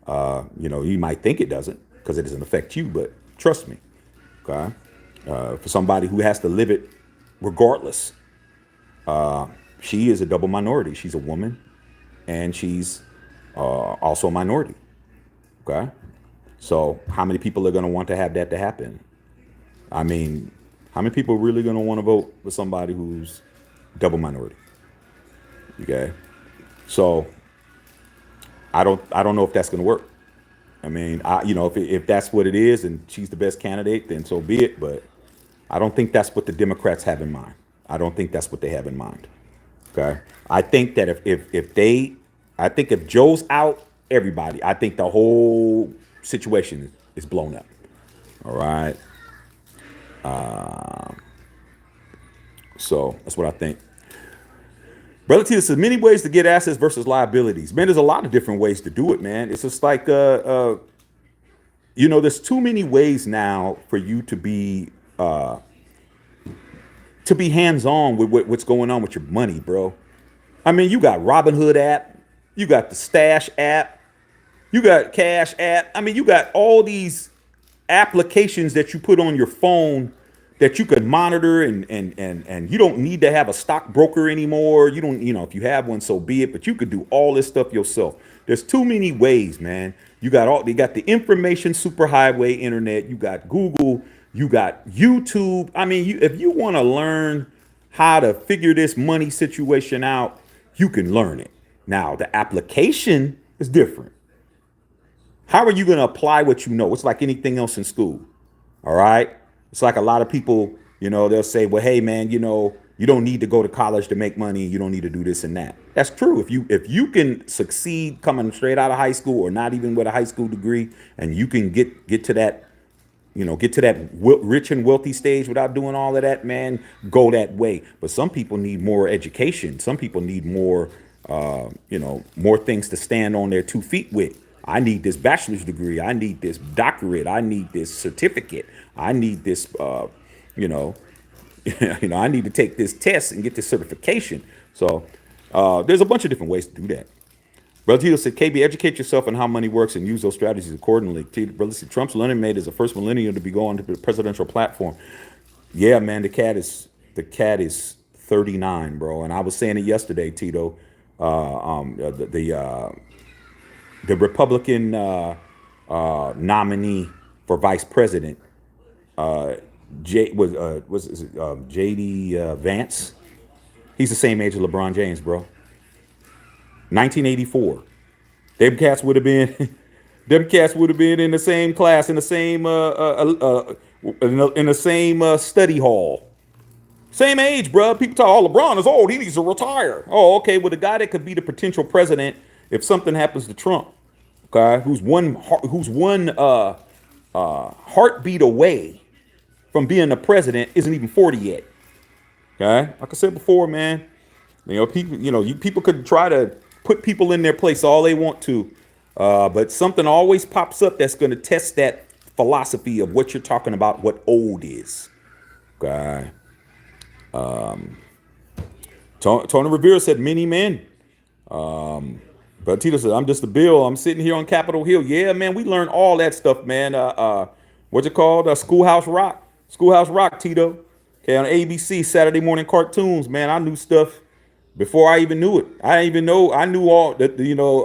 S1: You know, you might think it doesn't because it doesn't affect you, but trust me. Okay, for somebody who has to live it regardless, she is a double minority. She's a woman, and she's also a minority. Okay, so how many people are going to want to have that to happen? I mean, how many people are really going to want to vote for somebody who's double minority? Okay, so I don't know if that's going to work. I mean, you know, if that's what it is and she's the best candidate, then so be it. But I don't think that's what the Democrats have in mind. I don't think that's what they have in mind. Okay, I think that if Joe's out, everybody, I think the whole situation is blown up. All right. So that's what I think. Relative, there's many ways to get assets versus liabilities. Man, there's a lot of different ways to do it, man. It's just like, you know, there's too many ways now for you to be hands-on with what's going on with your money, bro. I mean, you got Robinhood app, you got the Stash app, you got Cash app. I mean, you got all these applications that you put on your phone that you can monitor, and you don't need to have a stockbroker anymore. You don't, if you have one, so be it, but you could do all this stuff yourself. There's too many ways, man. You got the information superhighway internet, you got Google, you got YouTube. I mean, if you want to learn how to figure this money situation out, you can learn it. Now, the application is different. How are you going to apply what you know? It's like anything else in school. All right. It's like a lot of people, they'll say, well, hey, man, you don't need to go to college to make money. You don't need to do this and that. That's true. If you can succeed coming straight out of high school, or not even with a high school degree, and you can get to that, rich and wealthy stage without doing all of that, man, go that way. But some people need more education. Some people need more, more things to stand on their 2 feet with. I need this bachelor's degree. I need this doctorate. I need this certificate. I need this, I need to take this test and get this certification. So there's a bunch of different ways to do that. Brother Tito said, KB, educate yourself on how money works and use those strategies accordingly. Brother said, Trump's learning mate is the first millennial to be going to the presidential platform. Yeah, man, the cat is 39, bro. And I was saying it yesterday, Tito. The Republican nominee for vice president, JD Vance. He's the same age as LeBron James, bro. 1984. Them cats would have been in the same class, in the same study hall. Same age, bro. People talk, oh, LeBron is old. He needs to retire. Oh, okay. Well, the guy that could be the potential president if something happens to Trump, okay, who's one heartbeat away from being the president, isn't even 40 yet. Okay, like I said before, man, people could try to put people in their place all they want to, but something always pops up that's going to test that philosophy of what you're talking about, what old is. Okay. Tony Rivera said, many men. But Tito said, I'm just a bill. I'm sitting here on Capitol Hill. Yeah, man, we learned all that stuff, man. What's it called? Schoolhouse Rock. Schoolhouse Rock, Tito. Okay, on ABC, Saturday morning cartoons, man. I knew stuff before I even knew it. I didn't even know. I knew all that,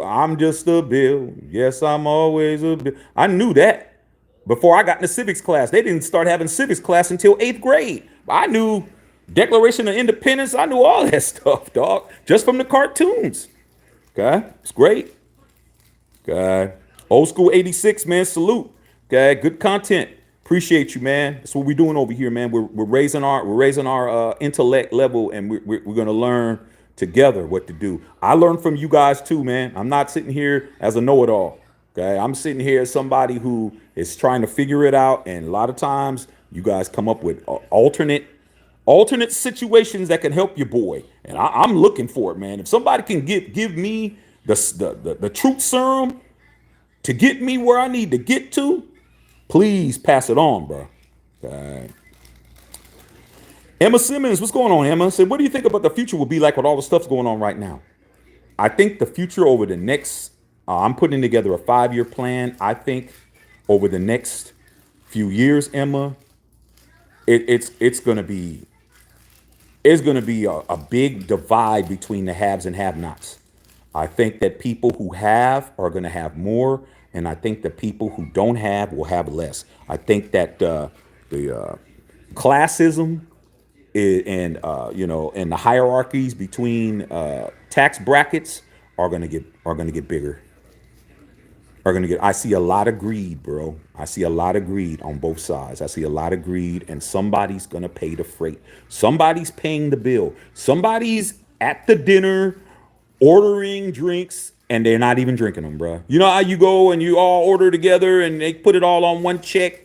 S1: I'm just a bill. Yes, I'm always a bill. I knew that before I got into civics class. They didn't start having civics class until 8th grade. I knew Declaration of Independence. I knew all that stuff, dog, just from the cartoons. Okay, it's great. Okay, old school 86, man. Salute. Okay, good content. Appreciate you, man. That's what we're doing over here, man. We're raising our intellect level, and we're gonna learn together what to do. I learned from you guys too, man. I'm not sitting here as a know-it-all. Okay, I'm sitting here as somebody who is trying to figure it out, and a lot of times you guys come up with alternate situations that can help your boy, and I'm looking for it, man. If somebody can give me the truth serum to get me where I need to get to, please pass it on, bro. Okay. Emma Simmons, what's going on, Emma? Said, what do you think about the future will be like with all the stuff's going on right now? I think the future over the next, I'm putting together a 5-year plan. I think over the next few years, Emma, it's going to be a big divide between the haves and have-nots. I think that people who have are going to have more, and I think the people who don't have will have less. I think that the classism and the hierarchies between tax brackets are going to get bigger. I see a lot of greed, bro. I see a lot of greed on both sides. I see a lot of greed, and somebody's going to pay the freight. Somebody's paying the bill. Somebody's at the dinner ordering drinks, and they're not even drinking them, bro. You know how you go and you all order together and they put it all on one check,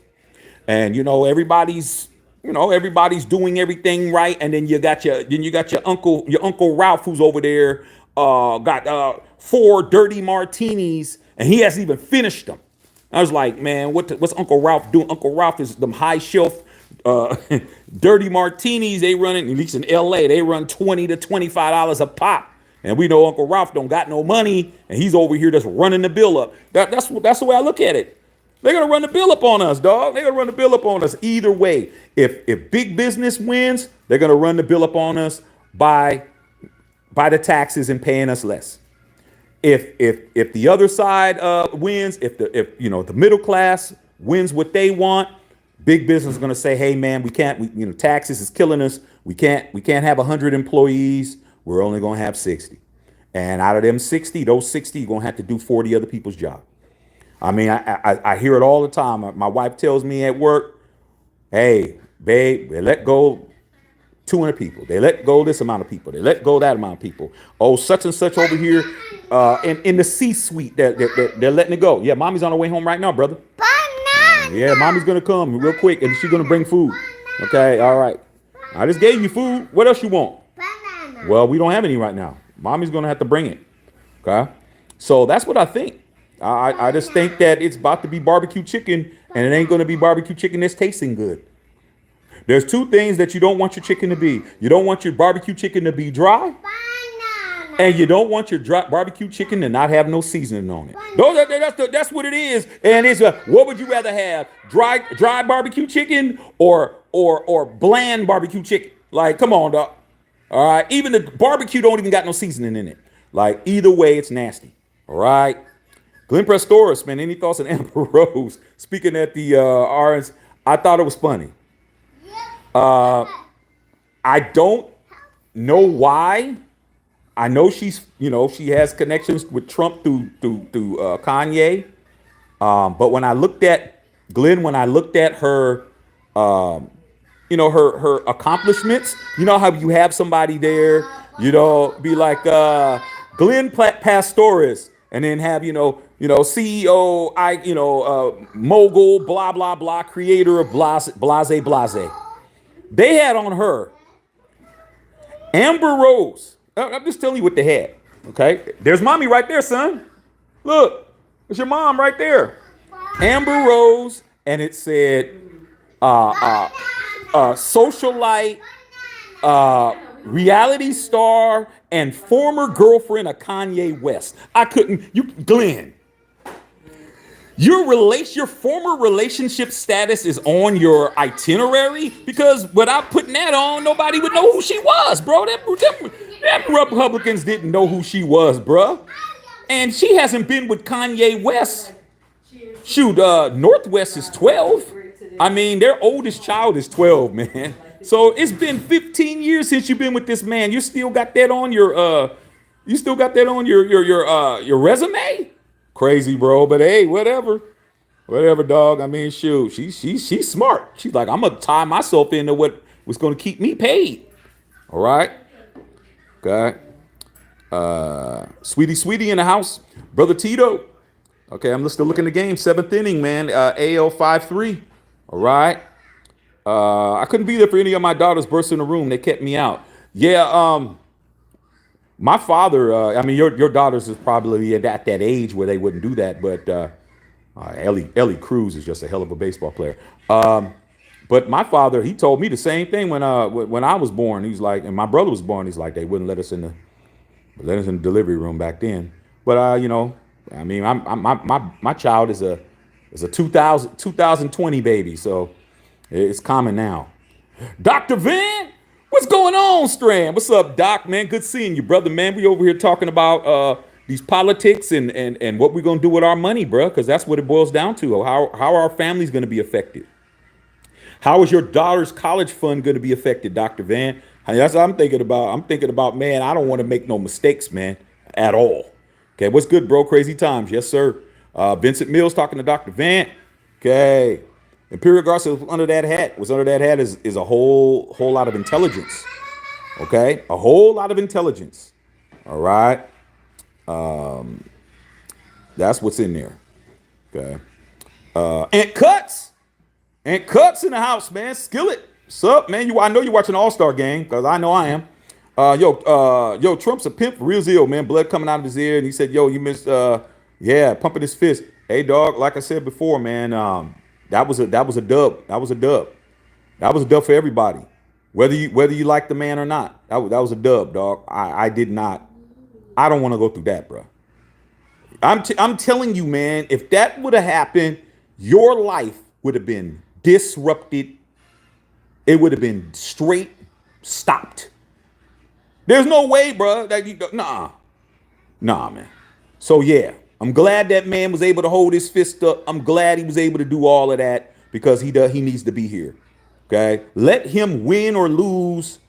S1: and everybody's doing everything right, and then you got your uncle Ralph, who's over there got 4 dirty martinis, and he hasn't even finished them. I was like, man, what's Uncle Ralph doing? Uncle Ralph is them high shelf dirty martinis. They run it, at least in LA, they run $20 to $25 a pop. And we know Uncle Ralph don't got no money, and he's over here just running the bill up. That's the way I look at it. They're gonna run the bill up on us, dog. They're gonna run the bill up on us either way. If big business wins, they're gonna run the bill up on us by the taxes and paying us less. If the other side wins, if the middle class wins what they want, big business is going to say, hey man, we can't, taxes is killing us. We can't have 100 employees. We're only going to have 60. And out of them 60, those 60 you're going to have to do 40 other people's job. I mean, I hear it all the time. My wife tells me at work, hey, babe, they let go 200 people. They let go this amount of people. They let go that amount of people. Oh, such and such over here in the C-suite, they're letting it go. Yeah, mommy's on her way home right now, brother. Yeah, mommy's going to come real quick, and she's going to bring food. Okay, all right. I just gave you food. What else you want? Well, we don't have any right now. Mommy's going to have to bring it. Okay? So that's what I think. I just think that it's about to be barbecue chicken, and it ain't going to be barbecue chicken that's tasting good. There's two things that you don't want your chicken to be. You don't want your barbecue chicken to be dry, and you don't want your barbecue chicken to not have no seasoning on it. That's what it is. And it's what would you rather have? Dry barbecue chicken or bland barbecue chicken? Like, come on, dog. All right. Even the barbecue don't even got no seasoning in it. Like, either way, it's nasty. All right. Glenn Prestoris, man, any thoughts on Amber Rose speaking at the RNs? I thought it was funny. I don't know why. I know she's, she has connections with Trump through Kanye. But when I looked at Glenn, when I looked at her, her accomplishments, you know how you have somebody there, be like Glenn Pastoris, and then have CEO, mogul, blah blah blah, creator of blase blase blase. They had on her Amber Rose. I'm just telling you what they had. Okay, there's mommy right there, son. Look, it's your mom right there. Amber Rose, and it said socialite, reality star, and former girlfriend of Kanye West. Glenn. Your former relationship status is on your itinerary, because without putting that on, nobody would know who she was, bro. Them Republicans didn't know who she was, bro. And she hasn't been with Kanye West. Shoot, Northwest is 12. I mean, their oldest child is 12, man. So it's been 15 years since you've been with this man. You still got that on your your resume? Crazy, bro. But hey, whatever, dog. I mean, shoot, she's smart. She's like, I'm gonna tie myself into what's gonna keep me paid. All right. Okay. Sweetie in the house, brother Tito. Okay, I'm still looking at the game. 7th inning, man. AL 5-3. All right. I couldn't be there for any of my daughters burst in the room. They kept me out. Yeah. My father, your daughters is probably at that age where they wouldn't do that, but Ellie Cruz is just a hell of a baseball player. But my father, he told me the same thing when I was born. He's like, and my brother was born. He's like, they wouldn't let us in the delivery room back then. But my child is a 2020 baby, so it's common now. Dr. Van. What's going on, Strand? What's up, Doc, man? Good seeing you, brother, man. We over here talking about these politics and what we're going to do with our money, bro, because that's what it boils down to. How our family's going to be affected. How is your daughter's college fund going to be affected, Dr. Van? That's what I'm thinking about. I'm thinking about, man, I don't want to make no mistakes, man, at all. Okay, what's good, bro? Crazy times. Yes, sir. Vincent Mills talking to Dr. Van. Okay. Imperial Garcia was under that hat. Is a whole lot of intelligence. Okay? A whole lot of intelligence. All right? That's what's in there. Okay? Aunt Cuts in the house, man. Skillet. What's up, man? I know you're watching the All-Star game, because I know I am. Yo, Trump's a pimp for real zeal, man. Blood coming out of his ear, and he said, yo, you missed pumping his fist. Hey, dog, like I said before, man, that was a dub. That was a dub. That was a dub for everybody, whether you like the man or not. That was a dub, dog. I did not. I don't want to go through that, bro. I'm telling you, man. If that would have happened, your life would have been disrupted. It would have been straight stopped. There's no way, bro. That you nah, man. So yeah, I'm glad that man was able to hold his fist up. I'm glad he was able to do all of that because he needs to be here. Okay, let him win or lose,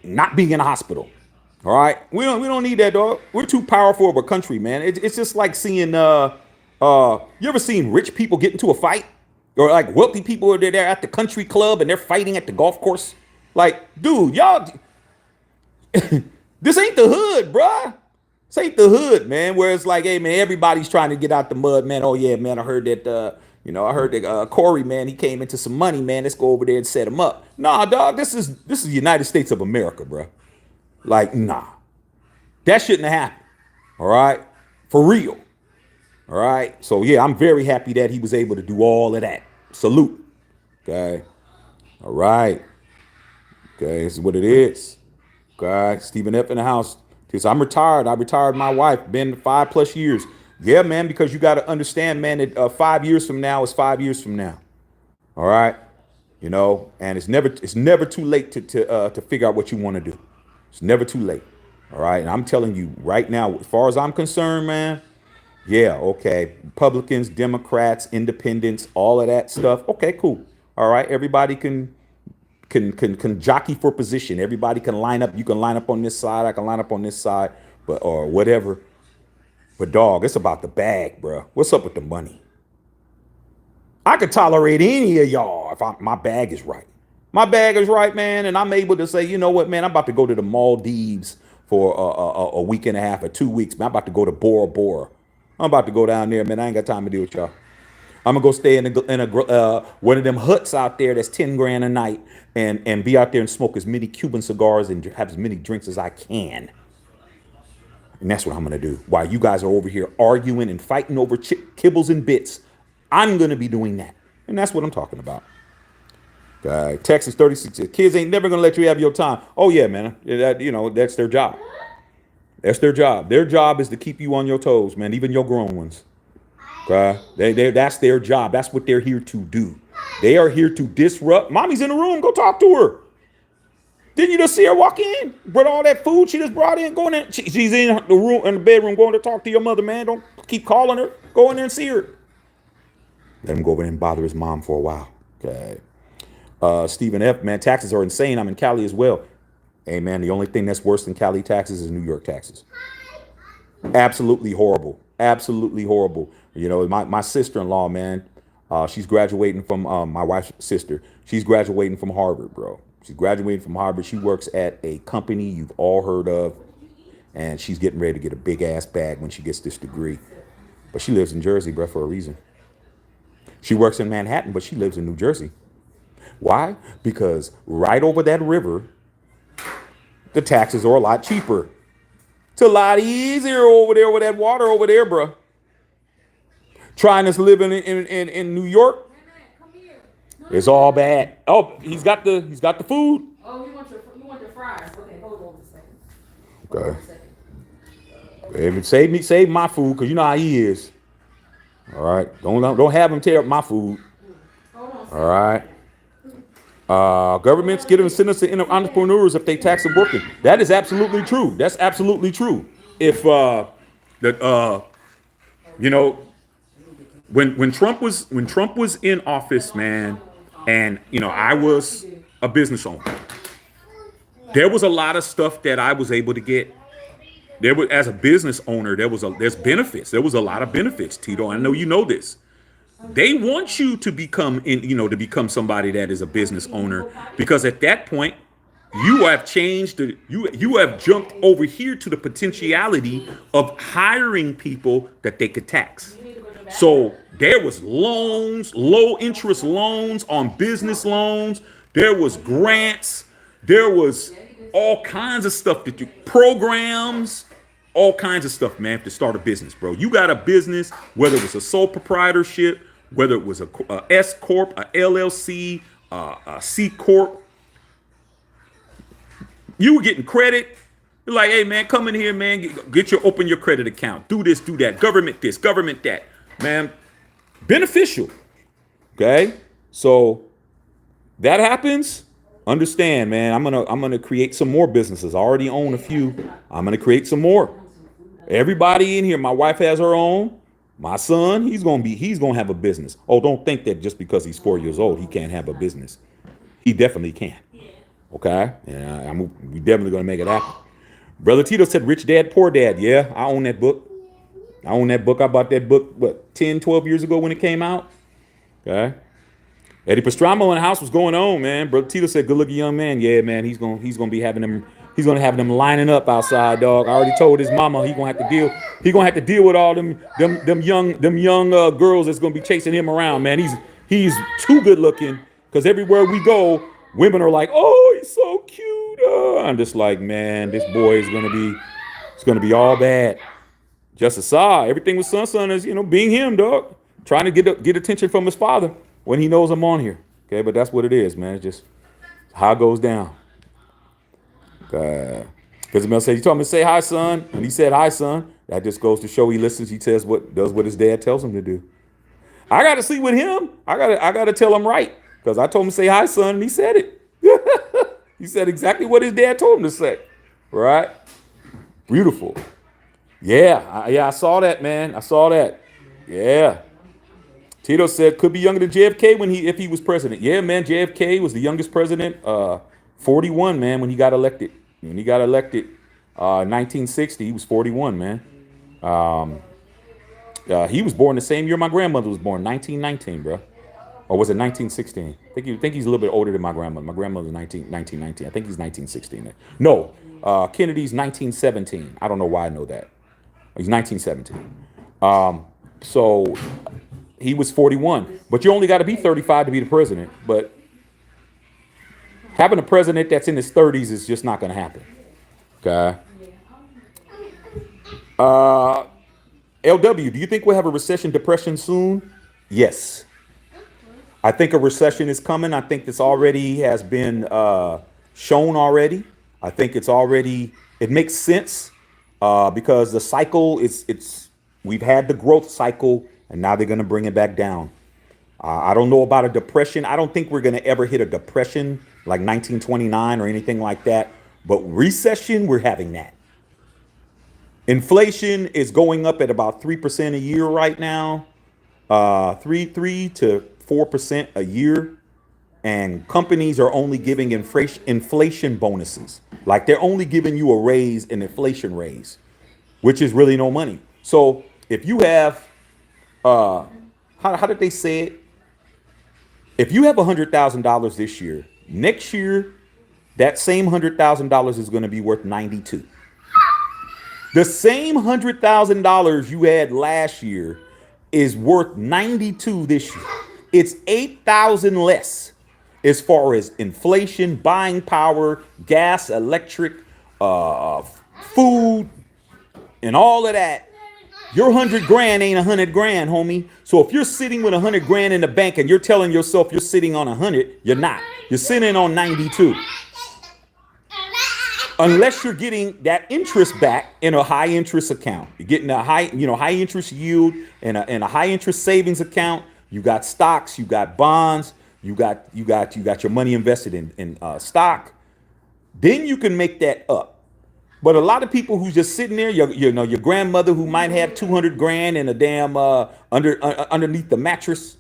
S1: not being in a hospital. All right, we don't need that, dog. We're too powerful of a country, man. It's just like seeing you ever seen rich people get into a fight, or like wealthy people are there at the country club and they're fighting at the golf course. Like, dude, y'all, this ain't the hood, bruh. This ain't the hood, man. Where it's like, hey, man, everybody's trying to get out the mud, man. Oh yeah, man. I heard that. I heard that Corey, man, he came into some money, man. Let's go over there and set him up. Nah, dog. This is the United States of America, bruh. Like, nah, that shouldn't have happened. All right, for real. All right. So yeah, I'm very happy that he was able to do all of that. Salute. Okay. All right. Okay, this is what it is. Okay, Stephen F in the house. Because I'm retired. I retired my wife. Been 5+ years. Yeah, man, because you got to understand, man, that 5 years from now is 5 years from now. All right. And it's never too late to figure out what you want to do. It's never too late. All right. And I'm telling you right now, as far as I'm concerned, man, yeah, okay. Republicans, Democrats, independents, all of that stuff. Okay, cool. All right. Everybody can jockey for position. Everybody can line up. You can line up on this side. I can line up on this side, or whatever. But dog, it's about the bag, bro. What's up with the money? I could tolerate any of y'all if my bag is right. My bag is right, man, and I'm able to say, you know what, man, I'm about to go to the Maldives for a week and a half or 2 weeks, man. I'm about to go to Bora Bora. I'm about to go down there, man. I ain't got time to deal with y'all. I'm gonna go stay in a one of them huts out there that's 10 grand a night, and be out there and smoke as many Cuban cigars and have as many drinks as I can. And that's what I'm gonna do. While you guys are over here arguing and fighting over kibbles and bits, I'm gonna be doing that, and that's what I'm talking about. Texas 36 says, kids ain't never gonna let you have your time. Oh yeah, man. That's their job. That's their job. Their job is to keep you on your toes, man. Even your grown ones. That's their job. That's what they're here to do. They are here to disrupt. Mommy's in the room. Go talk to her. Didn't you just see her walk in? Brought all that food she just brought in. Going in. She's in the room, in the bedroom, going to talk to your mother, man. Don't keep calling her. Go in there and see her. Let him go over there and bother his mom for a while. Okay. Stephen F, man, taxes are insane. I'm in Cali as well. Hey, man, the only thing that's worse than Cali taxes is New York taxes. Absolutely horrible. Absolutely horrible. My sister-in-law, man, she's graduating from my wife's sister. She's graduating from Harvard, bro. She's graduating from Harvard. She works at a company you've all heard of, and she's getting ready to get a big-ass bag when she gets this degree. But she lives in Jersey, bro, for a reason. She works in Manhattan, but she lives in New Jersey. Why? Because right over that river, the taxes are a lot cheaper. It's a lot easier over there with that water over there, bro. Trying to live in New York, it's all bad. Oh, he's got the food.
S2: Oh, you want your fries? Okay, hold on a second.
S1: Okay. Save my food, because you know how he is. All right. Don't have him tear up my food. All right. Governments give incentives to entrepreneurs if they tax them working. That is absolutely true. That's absolutely true. If when Trump was in office, man, and I was a business owner, there was a lot of stuff that I was able to get. There was, as a business owner, there's benefits. There was a lot of benefits, Tito. I know you know this. They want you to become somebody that is a business owner, because at that point you have changed you have jumped over here to the potentiality of hiring people that they could tax. So there was loans, low interest loans on business loans. There was grants. There was all kinds of stuff programs, all kinds of stuff, man, to start a business, bro. You got a business, whether it was a sole proprietorship, whether it was a S corp, a LLC, a C corp, you were getting credit. You're like, hey, man, come in here, man, open your credit account, do this, do that, government this, government that, man. beneficial. Okay, so that happens. Understand, man. I'm gonna create some more businesses. I already own a few. I'm gonna create some more. Everybody in here, my wife has her own. My son, he's gonna have a business. Oh, don't think that just because he's 4 years old, he can't have a business. He definitely can. Okay, yeah, we definitely gonna make it happen. Brother Tito said, "Rich Dad, Poor Dad." Yeah, I own that book. I own that book. I bought that book, what, 10, 12 years ago when it came out. Okay. Eddie Pastramo in the house was going on, man. Brother Tito said, "Good looking young man." Yeah, man. He's gonna be having them. He's gonna have them lining up outside, dog. I already told his mama he gonna have to deal. He gonna have to deal with all them young girls that's gonna be chasing him around, man. He's too good looking because everywhere we go, women are like, "Oh, he's so cute." I'm just like, man, this boy is gonna be. It's gonna be all bad. Just aside, everything with son is, being him, dog. Trying to get attention from his father when he knows I'm on here. Okay, but that's what it is, man. It's just how it goes down. Because Mel said, "You told me to say hi, son," and he said, "Hi, son." That just goes to show he listens. He does what his dad tells him to do. I got to see with him. I gotta tell him right because I told him to say hi, son, and he said it. He said exactly what his dad told him to say. Right? Beautiful. Yeah, I saw that, man. I saw that. Yeah. Tito said could be younger than JFK if he was president. Yeah, man. JFK was the youngest president, 41, man, when he got elected. When he got elected, 1960, he was 41, man. He was born the same year my grandmother was born, 1919, bro. Or was it 1916? I think he's a little bit older than my grandmother. My grandmother was 1919. I think he's 1916. No, Kennedy's 1917. I don't know why I know that. He's 1917. So he was 41. But you only got to be 35 to be the president. But having a president that's in his 30s is just not going to happen. Okay. LW, do you think we'll have a recession, depression soon? Yes. I think a recession is coming. I think this already has been shown already. I think it makes sense because the cycle we've had the growth cycle and now they're going to bring it back down. I don't know about a depression. I don't think we're going to ever hit a depression like 1929 or anything like that. But recession, we're having that. Inflation is going up at about 3% a year right now. 3 to 4% a year, and companies are only giving inflation bonuses. Like they're only giving you a raise, an inflation raise, which is really no money. So if you have, how did they say it? If you have $100,000 this year, next year, that same $100,000 is going to be worth 92. The same $100,000 you had last year is worth 92 this year. It's 8,000 less as far as inflation, buying power, gas, electric, food, and all of that. Your 100 grand ain't 100 grand, homie. So if you're sitting with 100 grand in the bank and you're telling yourself you're sitting on 100, you're not. You're sitting on 92. Unless you're getting that interest back in a high interest account. You're getting a high interest yield in a high interest savings account. You got stocks, you got bonds, you got your money invested in stock. Then you can make that up. But a lot of people who's just sitting there, your grandmother who might have 200 grand in a damn underneath the mattress,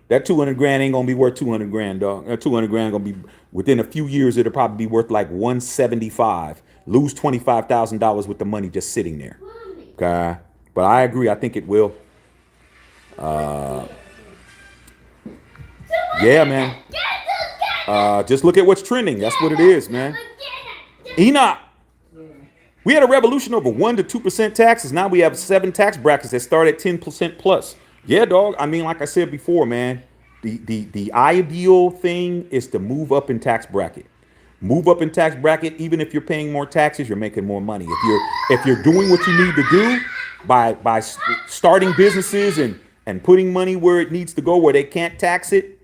S1: that 200 grand ain't gonna be worth 200 grand, dog. That 200 grand gonna be within a few years. It'll probably be worth like 175. Lose $25,000 with the money just sitting there. Okay, but I agree. I think it will. Yeah, man. Just look at what's trending. That's what it is, man. Enoch. We had a revolution over 1 to 2% taxes. Now we have 7 tax brackets that start at 10% plus. Yeah, dog. I mean, like I said before, man, the ideal thing is to move up in tax bracket. Move up in tax bracket. Even if you're paying more taxes, you're making more money. If you're doing what you need to do by starting businesses and putting money where it needs to go, where they can't tax it,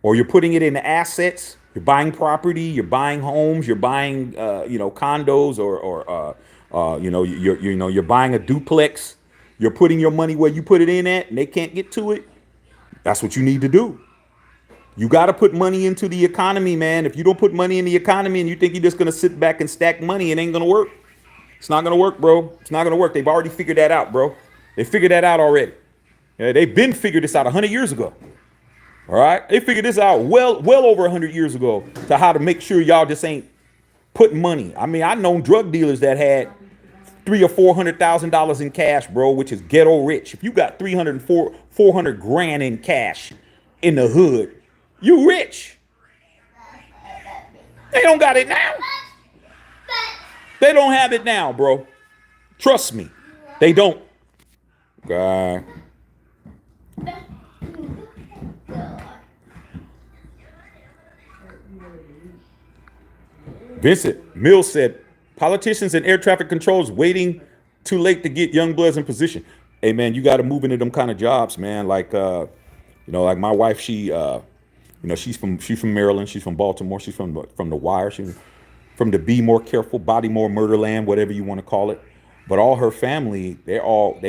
S1: or you're putting it into assets. You're buying property, you're buying homes, you're buying condos, or you're buying a duplex. You're putting your money where you put it in at, and they can't get to it. That's what you need to do. You got to put money into the economy, man. If you don't put money in the economy and you think you're just going to sit back and stack money, it ain't going to work. It's not going to work, bro. It's not going to work. They've already figured that out, bro. They figured that out already. Yeah, they've been figured this out 100 years ago. All right? They figured this out well over 100 years ago to how to make sure y'all just ain't putting money. I mean, I known drug dealers that had $300,000 or $400,000 in cash, bro, which is ghetto rich. If you got 400 grand in cash in the hood, you rich. They don't got it now. They don't have it now, bro. Trust me. They don't. God. Vincent Mills said, politicians and air traffic controls waiting too late to get young bloods in position. Hey, man, you got to move into them kind of jobs, man. Like, like my wife, she's from Maryland. She's from Baltimore. She's from the Wire. She's from the Be More Careful, Bodymore Murderland, whatever you want to call it. But all her family, they all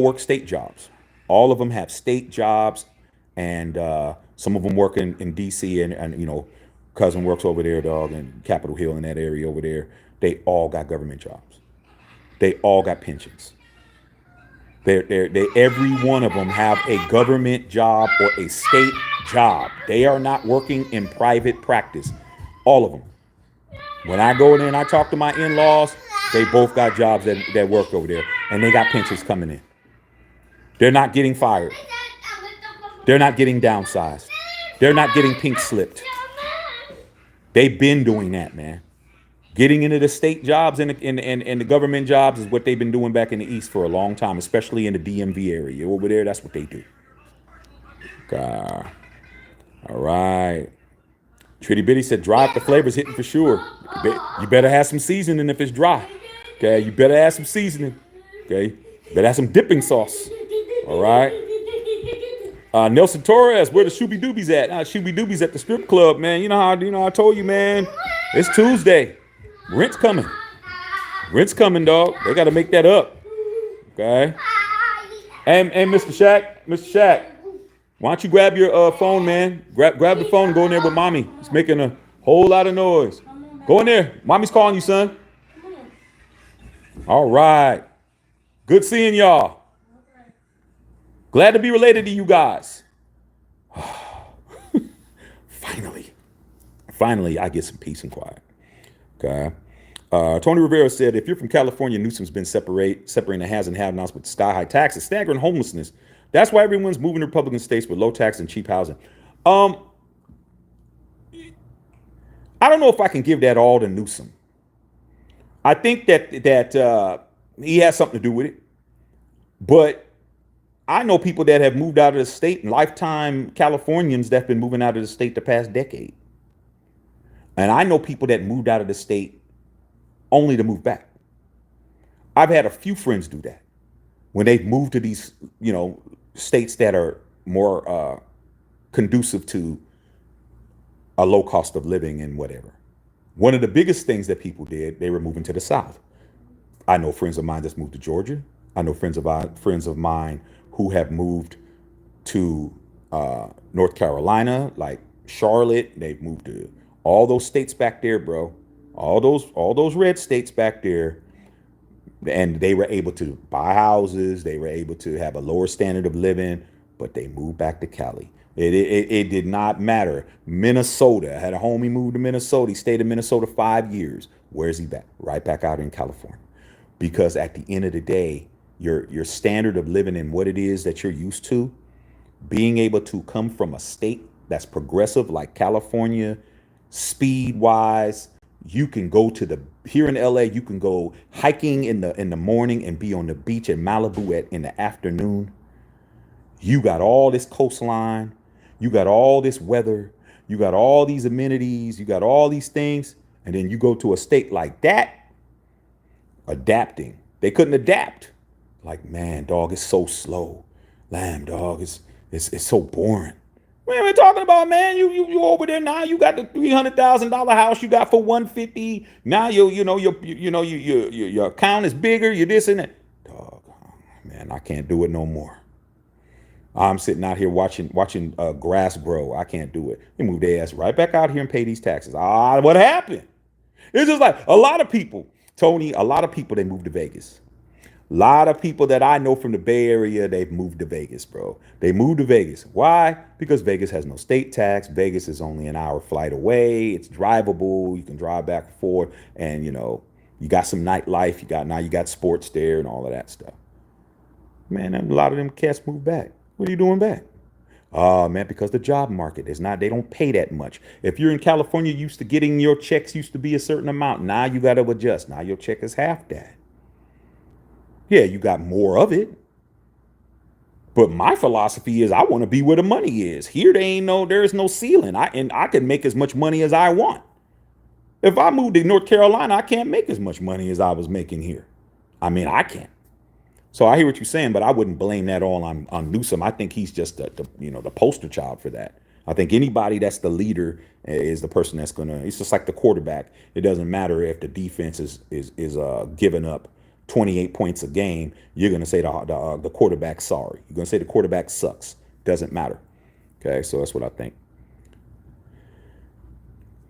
S1: work state jobs. All of them have state jobs, and some of them work in D.C. and cousin works over there, dog, in Capitol Hill in that area over there. They all got government jobs. They all got pensions. They every one of them have a government job or a state job. They are not working in private practice. All of them. When I go in there and I talk to my in-laws, they both got jobs that work over there, and they got pensions coming in. They're not getting fired. They're not getting downsized. They're not getting pink slipped. They've been doing that, man. Getting into the state jobs and the government jobs is what they've been doing back in the East for a long time, especially in the DMV area. Over there, that's what they do. God. All right. Tritty Bitty said, dry up the flavor's hitting for sure. You better have some seasoning if it's dry. Okay, you better have some seasoning. Okay, better have some dipping sauce. All right. Nelson Torres, where the Shooby Doobies at? Shooby Doobies at the strip club, man. You know how I told you, man. It's Tuesday. Rent's coming. Rent's coming, dog. They got to make that up. Okay. And Mr. Shaq, why don't you grab your phone, man? Grab the phone and go in there with mommy. It's making a whole lot of noise. Go in there. Mommy's calling you, son. All right. Good seeing y'all. Glad to be related to you guys. Finally, I get some peace and quiet. Okay. Tony Rivera said, if you're from California, Newsom's been separating the has and have-nots with sky-high taxes, staggering homelessness. That's why everyone's moving to Republican states with low tax and cheap housing. I don't know if I can give that all to Newsom. I think that he has something to do with it. But I know people that have moved out of the state, and lifetime Californians that have been moving out of the state the past decade. And I know people that moved out of the state only to move back. I've had a few friends do that when they've moved to these, states that are more conducive to a low cost of living and whatever. One of the biggest things that people did, they were moving to the South. I know friends of mine that's moved to Georgia. I know friends of mine who have moved to North Carolina, like Charlotte. They've moved to all those states back there, bro. All those red states back there. And they were able to buy houses. They were able to have a lower standard of living, but they moved back to Cali. It did not matter. Minnesota. I had a homie move to Minnesota. He stayed in Minnesota 5 years. Where's he back? Right back out in California. Because at the end of the day, your standard of living and what it is that you're used to, being able to come from a state that's progressive like California, speed wise, you can go here in LA, you can go hiking in the morning and be on the beach in Malibu in the afternoon. You got all this coastline, you got all this weather, you got all these amenities, you got all these things, and then you go to a state like that, adapting. They couldn't adapt. Like, man, dog, it's so slow. Lamb, dog, it's so boring. What are we talking about, man? You over there now. You got the $300,000 house you got for $150. Now your account is bigger. You this and that. Dog, man. Man, I can't do it no more. I'm sitting out here watching grass grow. I can't do it. They move their ass right back out here and pay these taxes. What happened? It's just like a lot of people, Tony. A lot of people they moved to Vegas. A lot of people that I know from the Bay Area, they've moved to Vegas, bro. They moved to Vegas. Why? Because Vegas has no state tax. Vegas is only an hour flight away. It's drivable. You can drive back and forth, and you got some nightlife. You got sports there and all of that stuff. Man, a lot of them cats moved back. What are you doing back? Oh man, because the job market is not, they don't pay that much. If you're in California, used to getting your checks used to be a certain amount. Now you got to adjust. Now your check is half that. Yeah, you got more of it. But my philosophy is I want to be where the money is. Here there is no ceiling. I can make as much money as I want. If I moved to North Carolina, I can't make as much money as I was making here. I mean, I can't. So I hear what you're saying, but I wouldn't blame that all on Newsom. I think he's just the poster child for that. I think anybody that's the leader is the person that's gonna. It's just like the quarterback. It doesn't matter if the defense is giving up 28 points a game. You're gonna say the quarterback's sorry. You're gonna say the quarterback sucks. Doesn't matter. Okay, so that's what I think.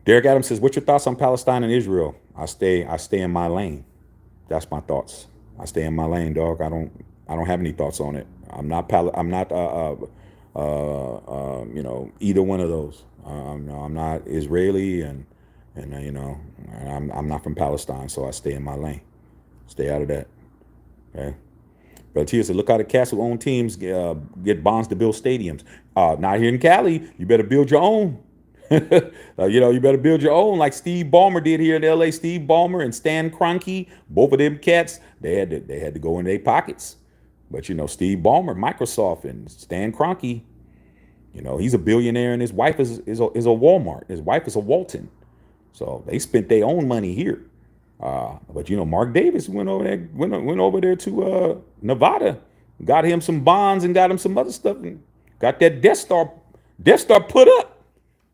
S1: Derek Adams says, "What's your thoughts on Palestine and Israel?" I stay in my lane. That's my thoughts. I stay in my lane, dog. I don't have any thoughts on it. I'm not either one of those. No, I'm not Israeli, and I'm not from Palestine, so I stay in my lane. Stay out of that. Okay. But Tia said, look how the cats who own teams get bonds to build stadiums. Not here in Cali. You better build your own. You better build your own, like Steve Ballmer did here in LA. Steve Ballmer and Stan Kroenke, both of them cats, they had to go in their pockets. But Steve Ballmer, Microsoft, and Stan Kroenke, he's a billionaire, and his wife is a Walmart. His wife is a Walton. So they spent their own money here. But Mark Davis went over there to Nevada, got him some bonds and got him some other stuff, and got that Death Star put up.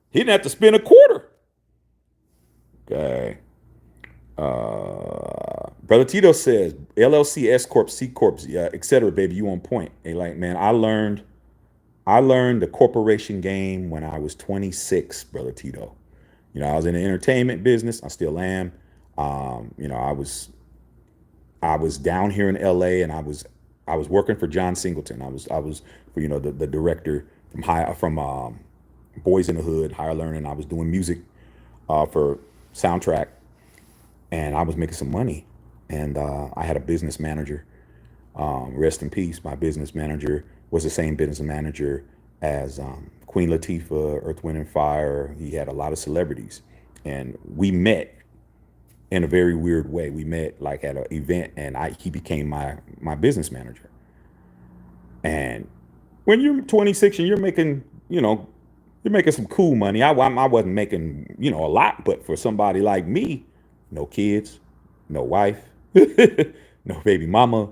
S1: He didn't have to spend a quarter. Okay. Brother Tito says, LLC, S Corp, C Corp, etc. Baby, you on point. Hey, like, man, I learned the corporation game when I was 26, Brother Tito. I was in the entertainment business. I still am. I was down here in LA, and I was working for John Singleton. I was the director from Boys in the Hood, Higher Learning. I was doing music for soundtrack, and I was making some money. And I had a business manager. Rest in peace. My business manager was the same business manager as Queen Latifah, Earth, Wind, and Fire. He had a lot of celebrities, and we met in a very weird way. We met like at an event, and he became my business manager. And when you're 26 and you're making some cool money. I wasn't making, a lot, but for somebody like me, no kids, no wife, no baby mama,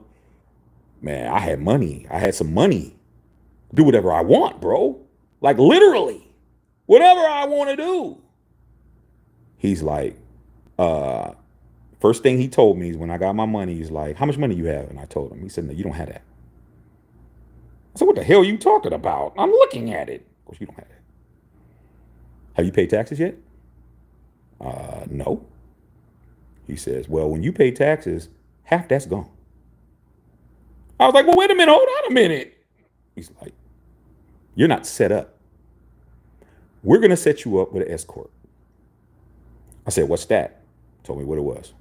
S1: man, I had money. I had some money. Do whatever I want, bro. Like literally, whatever I want to do. He's like, first thing he told me is when I got my money, he's like, how much money you have? And I told him. He said, no, you don't have that. I said, what the hell are you talking about? I'm looking at it. Of course, you don't have that. Have you paid taxes yet? No. He says, well, when you pay taxes, half that's gone. I was like, well, wait a minute, hold on a minute. He's like, you're not set up. We're going to set you up with an S Corp. I said, what's that? Told me what it was.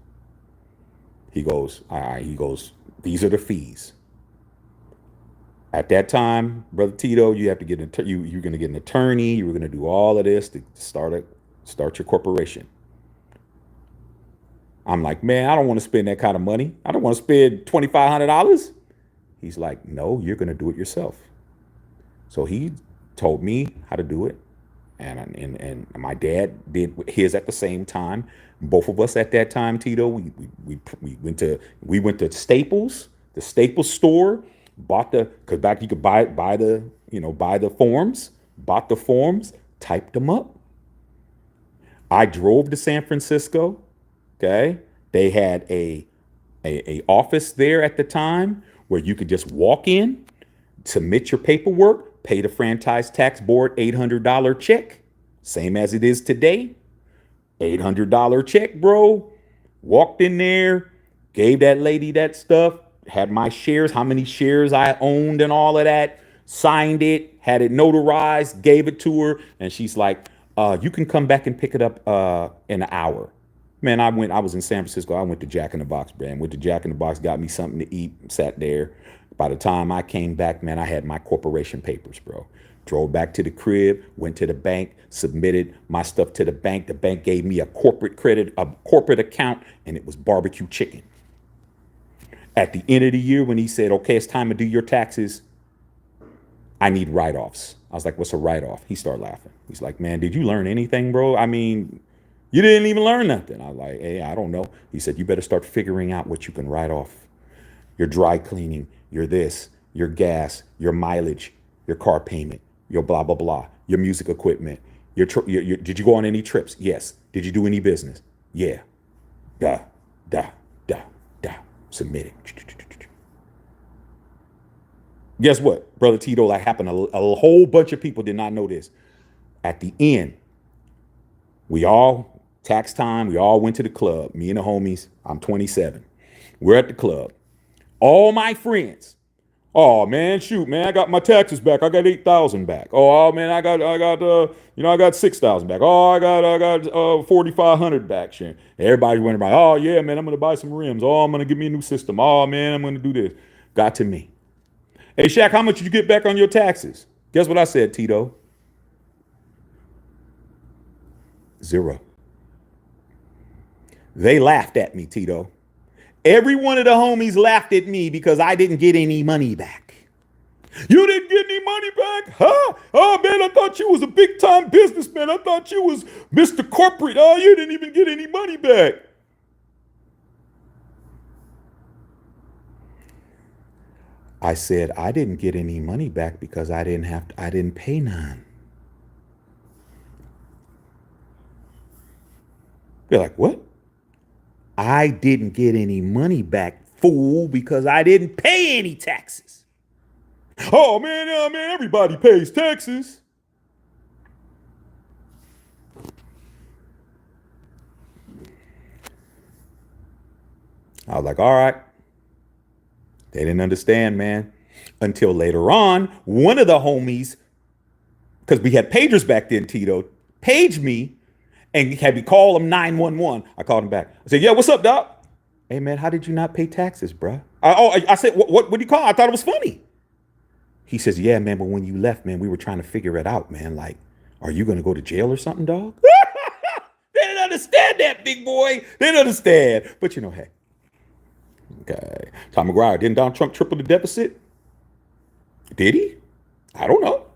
S1: He goes, all right, these are the fees. At that time, Brother Tito, you have to get you're going to get an attorney. You were going to do all of this to start your corporation. I'm like, man, I don't want to spend that kind of money. I don't want to spend $2,500. He's like, no, you're going to do it yourself. So he told me how to do it, and my dad did his at the same time. Both of us at that time, Tito, we went to Staples, the Staples store. Because back you could buy the forms, bought the forms, typed them up. I drove to San Francisco. Okay, they had a office there at the time where you could just walk in, submit your paperwork, pay the franchise tax board $800 check, same as it is today. $800 check, bro. Walked in there, gave that lady that stuff, had my shares, how many shares I owned and all of that, signed it, had it notarized, gave it to her, and she's like, you can come back and pick it up in an hour. Man, I was in San Francisco. I went to Jack in the Box, man. Went to Jack in the Box, got me something to eat, sat there. By the time I came back, man, I had my corporation papers, bro. Drove back to the crib, went to the bank, submitted my stuff to the bank. The bank gave me a corporate credit, a corporate account, and it was barbecue chicken. At the end of the year, when he said, okay, it's time to do your taxes, I need write-offs. I was like, what's a write-off? He started laughing. He's like, man, did you learn anything, bro? I mean, you didn't even learn nothing. I was like, hey, I don't know. He said, you better start figuring out what you can write off. Your dry cleaning, your this, your gas, your mileage, your car payment, your blah, blah, blah, your music equipment. Did you go on any trips? Yes. Did you do any business? Yeah. Da, da, da, da. Submit it. Guess what, Brother Tito? That happened. A whole bunch of people did not know this. At the end, we all, tax time, we all went to the club. Me and the homies. I'm 27. We're at the club. All my friends. Oh man, shoot, man, I got my taxes back. I got 8,000 back. Oh man, I got 6,000 back. Oh, I got 4,500 back. Shit. Everybody went about, oh yeah, man, I'm gonna buy some rims. Oh, I'm gonna give me a new system. Oh man, I'm gonna do this. Got to me. Hey Shaq, how much did you get back on your taxes? Guess what I said, Tito? 0. They laughed at me, Tito. Every one of the homies laughed at me because I didn't get any money back. You didn't get any money back? Huh? Oh, man, I thought you was a big-time businessman. I thought you was Mr. Corporate. Oh, you didn't even get any money back. I said, I didn't get any money back because I didn't pay none. They're like, what? I didn't get any money back, fool, because I didn't pay any taxes. Oh man, everybody pays taxes. I was like, all right. They didn't understand, man. Until later on, one of the homies, because we had pagers back then, Tito, paged me and had me call him 911. I called him back. I said, yeah, what's up, doc? Hey, man, how did you not pay taxes, bruh? I said, what do you call? I thought it was funny. He says, yeah, man, but when you left, man, we were trying to figure it out, man. Like, are you going to go to jail or something, dog? They didn't understand that, big boy. They didn't understand. But, you know, hey. Okay. Tom McGuire, didn't Donald Trump triple the deficit? Did he? I don't know.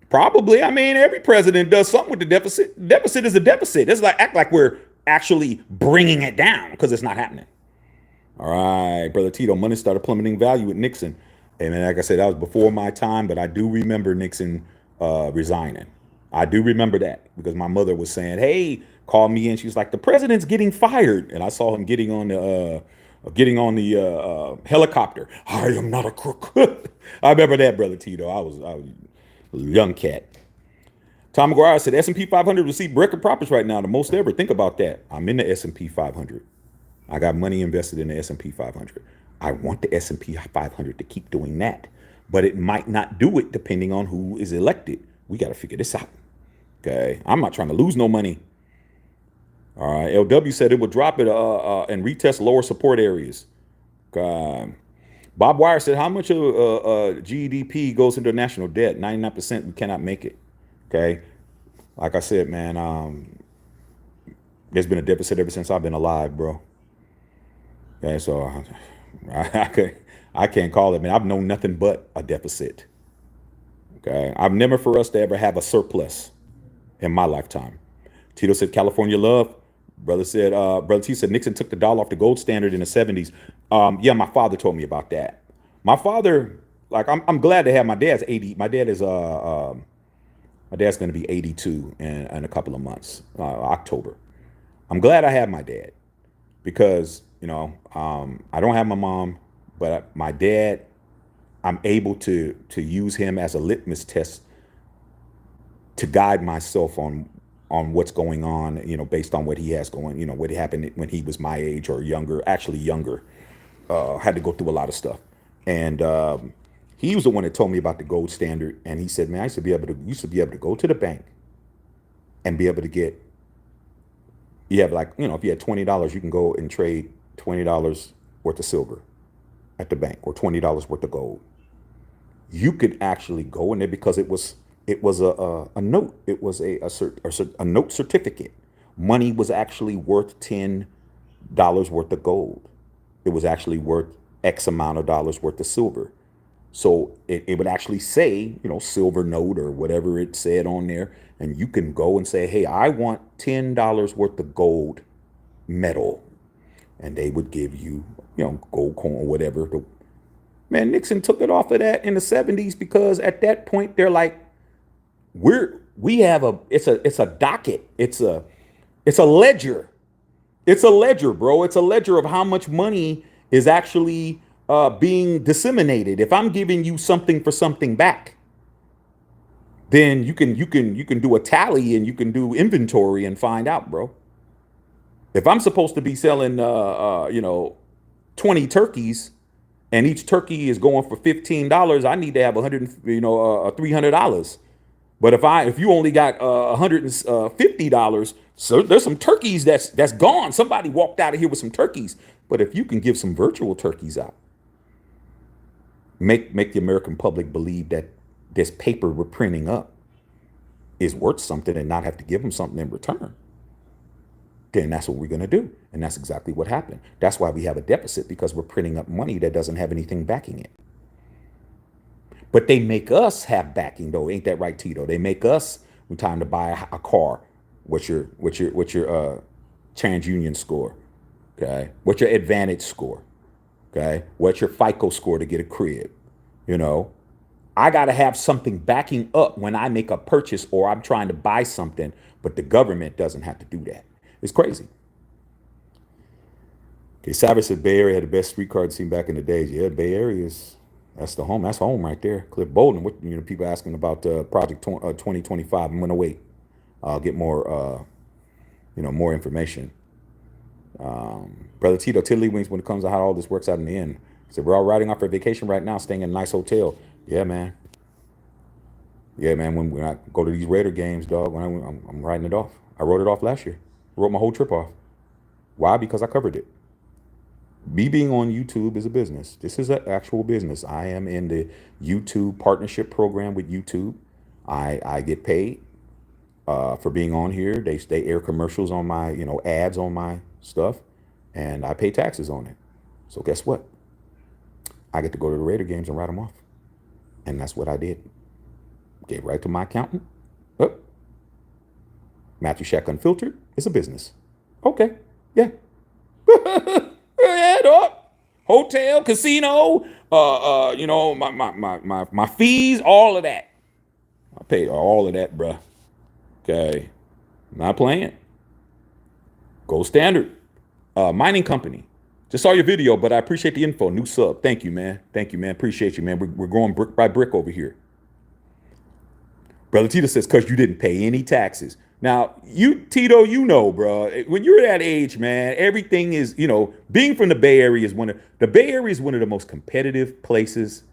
S1: Probably. I mean, every president does something with the deficit. Deficit is a deficit. It's like act like we're actually bringing it down because it's not happening. All right, Brother Tito, money started plummeting value with Nixon. And then, like I said, that was before my time, but I do remember Nixon resigning. I do remember that because my mother was saying, hey, call me in. She was like, the president's getting fired. And I saw him getting on the helicopter. I am not a crook. I remember that, Brother Tito. I was a young cat. Tom McGuire said S&P 500 received record profits right now, the most ever. Think about that. I'm in the S&P 500. I got money invested in the S&P 500. I want the S&P 500 to keep doing that, but it might not do it depending on who is elected. We got to figure this out. Okay, I'm not trying to lose no money. All right, LW said it would drop it and retest lower support areas. Bob Wire said, how much of GDP goes into national debt? 99%, we cannot make it. Okay, like I said, man, there's been a deficit ever since I've been alive, bro. Okay, so I can't call it, man. I've known nothing but a deficit. Okay, I've never for us to ever have a surplus in my lifetime. Tito said, California love. Brother T said Nixon took the dollar off the gold standard in the 70s. Yeah, my father told me about that. My father, like, I'm glad to have my dad's 80. My dad's going to be 82 in a couple of months, October. I'm glad I have my dad because, you know, I don't have my mom. But my dad, I'm able to use him as a litmus test to guide myself on what's going on, based on what he has going, what happened when he was my age or younger, actually younger. Had to go through a lot of stuff. And he was the one that told me about the gold standard. And he said, man, I used to be able to go to the bank and be able to get, you have like, if you had $20, you can go and trade $20 worth of silver at the bank or $20 worth of gold. You could actually go in there because it was a note. It was a note certificate. Money was actually worth $10 worth of gold. It was actually worth X amount of dollars worth of silver. So it would actually say, silver note or whatever it said on there. And you can go and say, hey, I want $10 worth of gold metal. And they would give you, gold coin or whatever. Man, Nixon took it off of that in the 70s because at that point they're like, it's a docket. It's a ledger. It's a ledger, bro. It's a ledger of how much money is actually being disseminated. If I'm giving you something for something back, then you can do a tally and you can do inventory and find out, bro. If I'm supposed to be selling 20 turkeys and each turkey is going for $15, I need to have $300. But if you only got $150, so there's some turkeys that's gone. Somebody walked out of here with some turkeys. But if you can give some virtual turkeys out, make the American public believe that this paper we're printing up is worth something and not have to give them something in return, then that's what we're going to do. And that's exactly what happened. That's why we have a deficit, because we're printing up money that doesn't have anything backing it. But they make us have backing, though. Ain't that right, Tito? They make us, when time to buy a car, what's your TransUnion score? Okay. What's your Advantage score? Okay. What's your FICO score to get a crib? I got to have something backing up when I make a purchase or I'm trying to buy something, but the government doesn't have to do that. It's crazy. Okay, Savage said Bay Area had the best streetcar scene back in the days. Yeah, Bay Area that's the home. That's home right there. Cliff Bolden. What people asking about Project 2025. I'm gonna wait. I'll get more more information. Brother Tito Tiddly Wings, when it comes to how all this works out in the end. He said, we're all riding off for vacation right now, staying in a nice hotel. Yeah, man. Yeah, man. When I go to these Raider games, dog, I'm writing it off. I wrote it off last year. Wrote my whole trip off. Why? Because I covered it. Me being on YouTube is a business. This is an actual business. I am in the YouTube partnership program with YouTube. I get paid for being on here. They air commercials on my, ads on my stuff, and I pay taxes on it. So guess what? I get to go to the Raider games and write them off. And that's what I did. Gave right to my accountant. Oh, Matthew Shack Unfiltered is a business. Okay. Yeah. Yeah, dog. Hotel, casino, my fees, all of that. I paid all of that, bruh. Okay. Not playing. Gold standard. Mining company. Just saw your video, but I appreciate the info. New sub. Thank you, man. Thank you, man. Appreciate you, man. We're growing brick by brick over here. Brother Tito says, because you didn't pay any taxes. Now, Tito, bro, when you're that age, man, everything is, being from the Bay Area is one of the most competitive places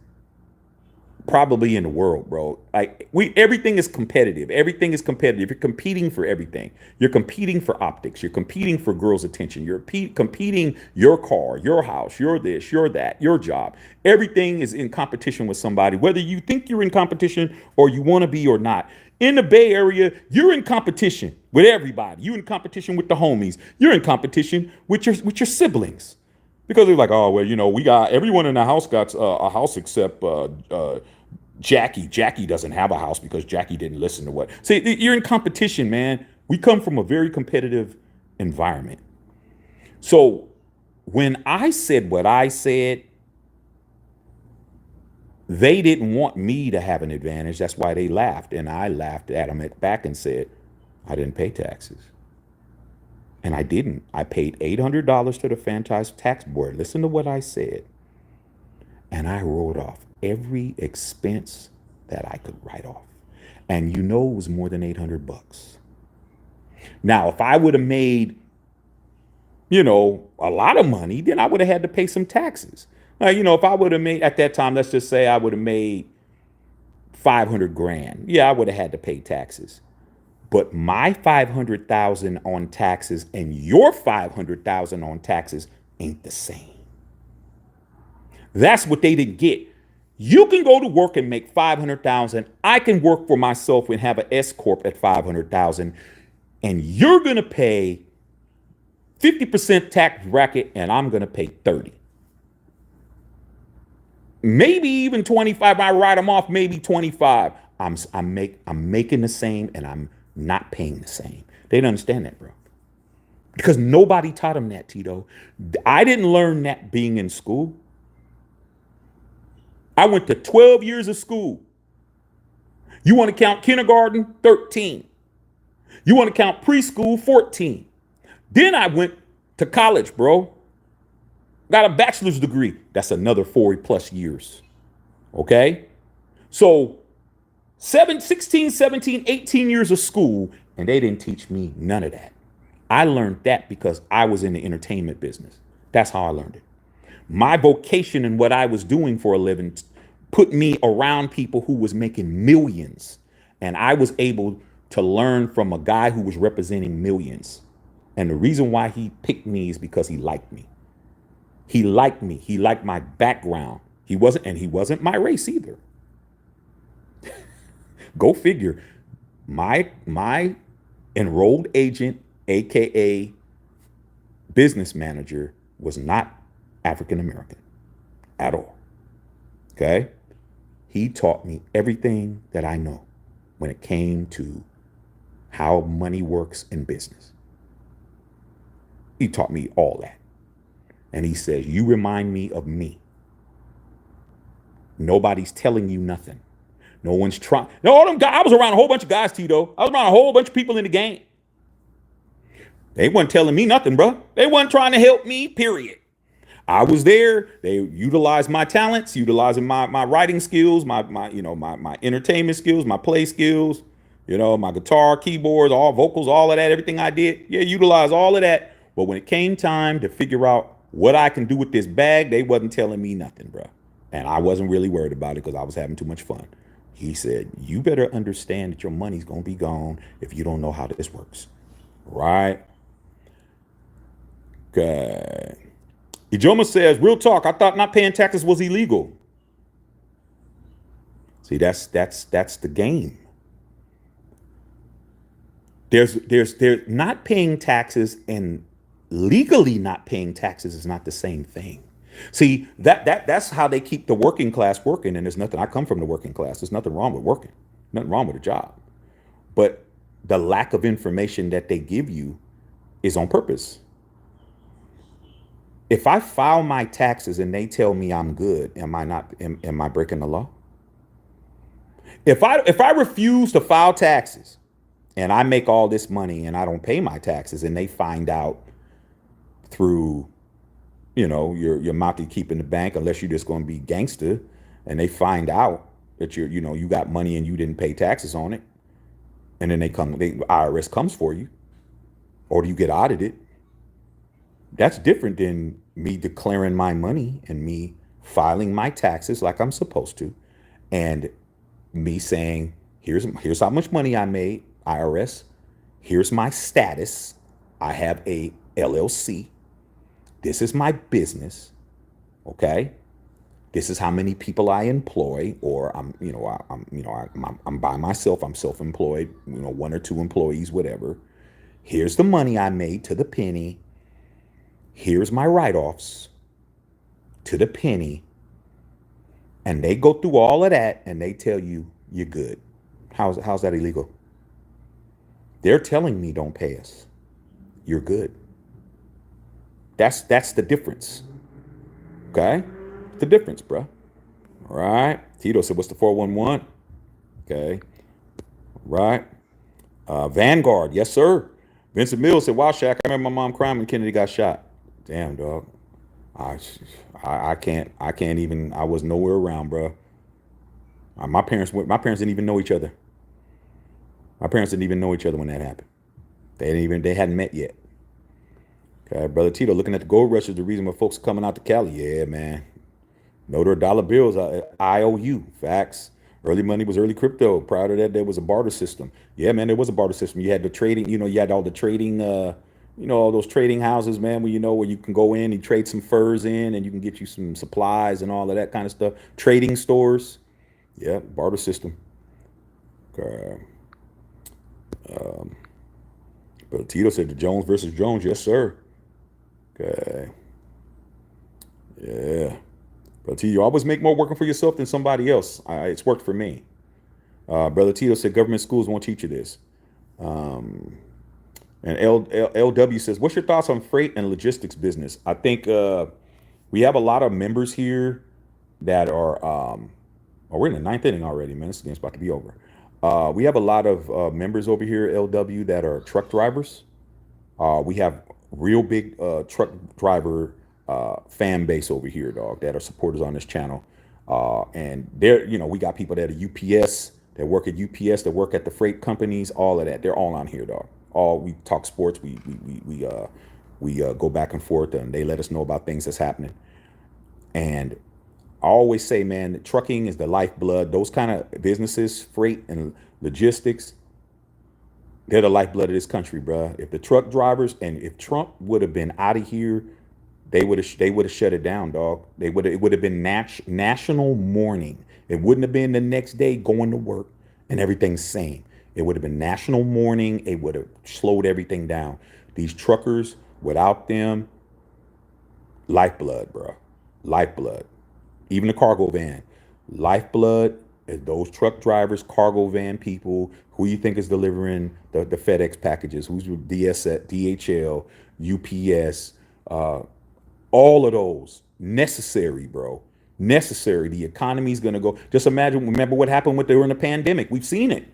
S1: probably in the world, bro. Like everything is competitive. Everything is competitive. You're competing for everything. You're competing for optics. You're competing for girls' attention. You're competing your car, your house, your this, your that, your job. Everything is in competition with somebody, whether you think you're in competition or you want to be or not. In the Bay Area, you're in competition with everybody. You're in competition with the homies. You're in competition with your siblings. Because they're like, oh, well, we got everyone in the house got a house except Jackie. Jackie doesn't have a house because Jackie didn't listen to what. See, you're in competition, man. We come from a very competitive environment. So when I said what I said, they didn't want me to have an advantage. That's why they laughed. And I laughed at them back and said, I didn't pay taxes. And I didn't. I paid $800 to the franchise tax board. Listen to what I said. and I wrote off every expense that I could write off. And you know it was more than 800 bucks. Now, if I would have made, a lot of money, then I would have had to pay some taxes. If I would have made at that time, let's just say I would have made 500 grand. Yeah, I would have had to pay taxes. But my 500,000 on taxes and your 500,000 on taxes ain't the same. That's what they didn't get. You can go to work and make 500,000. I can work for myself and have an S corp at 500,000, and you're going to pay 50% tax bracket and I'm going to pay 30. Maybe even 25. I write them off, maybe 25. I'm making the same and I'm not paying the same. They don't understand that, bro. Because nobody taught them that, Tito. I didn't learn that being in school. I went to 12 years of school. You want to count kindergarten? 13. You want to count preschool? 14. Then I went to college, bro. Got a bachelor's degree. That's another 40 plus years. Okay? So 16, 17, 18 years of school, and they didn't teach me none of that. I learned that because I was in the entertainment business. That's how I learned it. My vocation and what I was doing for a living put me around people who was making millions. And I was able to learn from a guy who was representing millions. And the reason why he picked me is because he liked me. He liked me. He liked my background. He wasn't my race either. Go figure. My enrolled agent, AKA business manager, was not African American at all. Okay? He taught me everything that I know when it came to how money works in business. He taught me all that. And he says, you remind me of me. Nobody's telling you nothing. No one's trying. No, all them guys, I was around a whole bunch of guys, Tito. I was around a whole bunch of people in the game. They wasn't telling me nothing, bro. They wasn't trying to help me, period. I was there. They utilized my talents, utilizing my writing skills, my entertainment skills, my play skills, my guitar, keyboards, all vocals, all of that, everything I did. Yeah, utilize all of that. But when it came time to figure out what I can do with this bag, they wasn't telling me nothing, bro. And I wasn't really worried about it because I was having too much fun. He said, you better understand that your money's going to be gone if you don't know how this works. Right? Okay. Ijoma says, real talk, I thought not paying taxes was illegal. See, that's the game. There's not paying taxes and legally not paying taxes is not the same thing. See, that's how they keep the working class working. And there's nothing, I come from the working class. There's nothing wrong with working, nothing wrong with a job. But the lack of information that they give you is on purpose. If I file my taxes and they tell me I'm good, am I breaking the law? If I refuse to file taxes and I make all this money and I don't pay my taxes and they find out through, your mouth you keep in the bank, unless you're just going to be gangster, and they find out that you got money and you didn't pay taxes on it, and then IRS comes for you, or you get audited. That's different than me declaring my money and me filing my taxes like I'm supposed to, and me saying, here's how much money I made, IRS. Here's my status. I have a LLC. This is my business. Okay. This is how many people I employ, or I'm by myself. I'm self-employed. 1 or 2 employees, whatever. Here's the money I made to the penny. Here's my write-offs to the penny. And they go through all of that and they tell you you're good. How's that illegal? They're telling me don't pay us. You're good. That's the difference. Okay? The difference, bro. All right. Tito said, what's the 411? Okay. Right. Vanguard. Yes, sir. Vincent Mills said, wow, Shaq, I remember my mom crying when Kennedy got shot. Damn, dog. I, I can't even. I was nowhere around, bro. My parents didn't even know each other. My parents didn't even know each other when that happened. They hadn't met yet. Okay, brother Tito, looking at the gold rush is the reason why folks are coming out to Cali. Yeah, man. Know their dollar bills, IOU, facts. Early money was early crypto. Prior to that, there was a barter system. Yeah, man, there was a barter system. You had the trading, you had all the trading, all those trading houses, man, where you can go in and trade some furs in and you can get you some supplies and all of that kind of stuff. Trading stores. Yeah, barter system. Uh, but Tito said the Jones versus Jones. Yes, sir. Okay. Yeah. But Tito, you always make more working for yourself than somebody else. It's worked for me. Brother Tito said government schools won't teach you this. And LW says, what's your thoughts on freight and logistics business? I think we have a lot of members here that are, we're in the ninth inning already, man. This game's about to be over. We have a lot of members over here, LW, that are truck drivers. We have real big truck driver fan base over here, dog, that are supporters on this channel. And we got people that are UPS, that work at UPS, that work at the freight companies, all of that. They're all on here, dog. We talk sports. We go back and forth, and they let us know about things that's happening. And I always say, man, trucking is the lifeblood. Those kind of businesses, freight and logistics, they're the lifeblood of this country, bruh. If the truck drivers and if Trump would have been out of here, they would have shut it down, dog. It would have been national mourning. It wouldn't have been the next day going to work and everything's same. It would have been national mourning. It would have slowed everything down. These truckers, without them, lifeblood, bro. Lifeblood. Even the cargo van, lifeblood is those truck drivers, cargo van people. Who you think is delivering the FedEx packages? Who's your DHL, UPS? All of those necessary, bro. Necessary. The economy's gonna go. Just imagine. Remember what happened during the pandemic? We've seen it.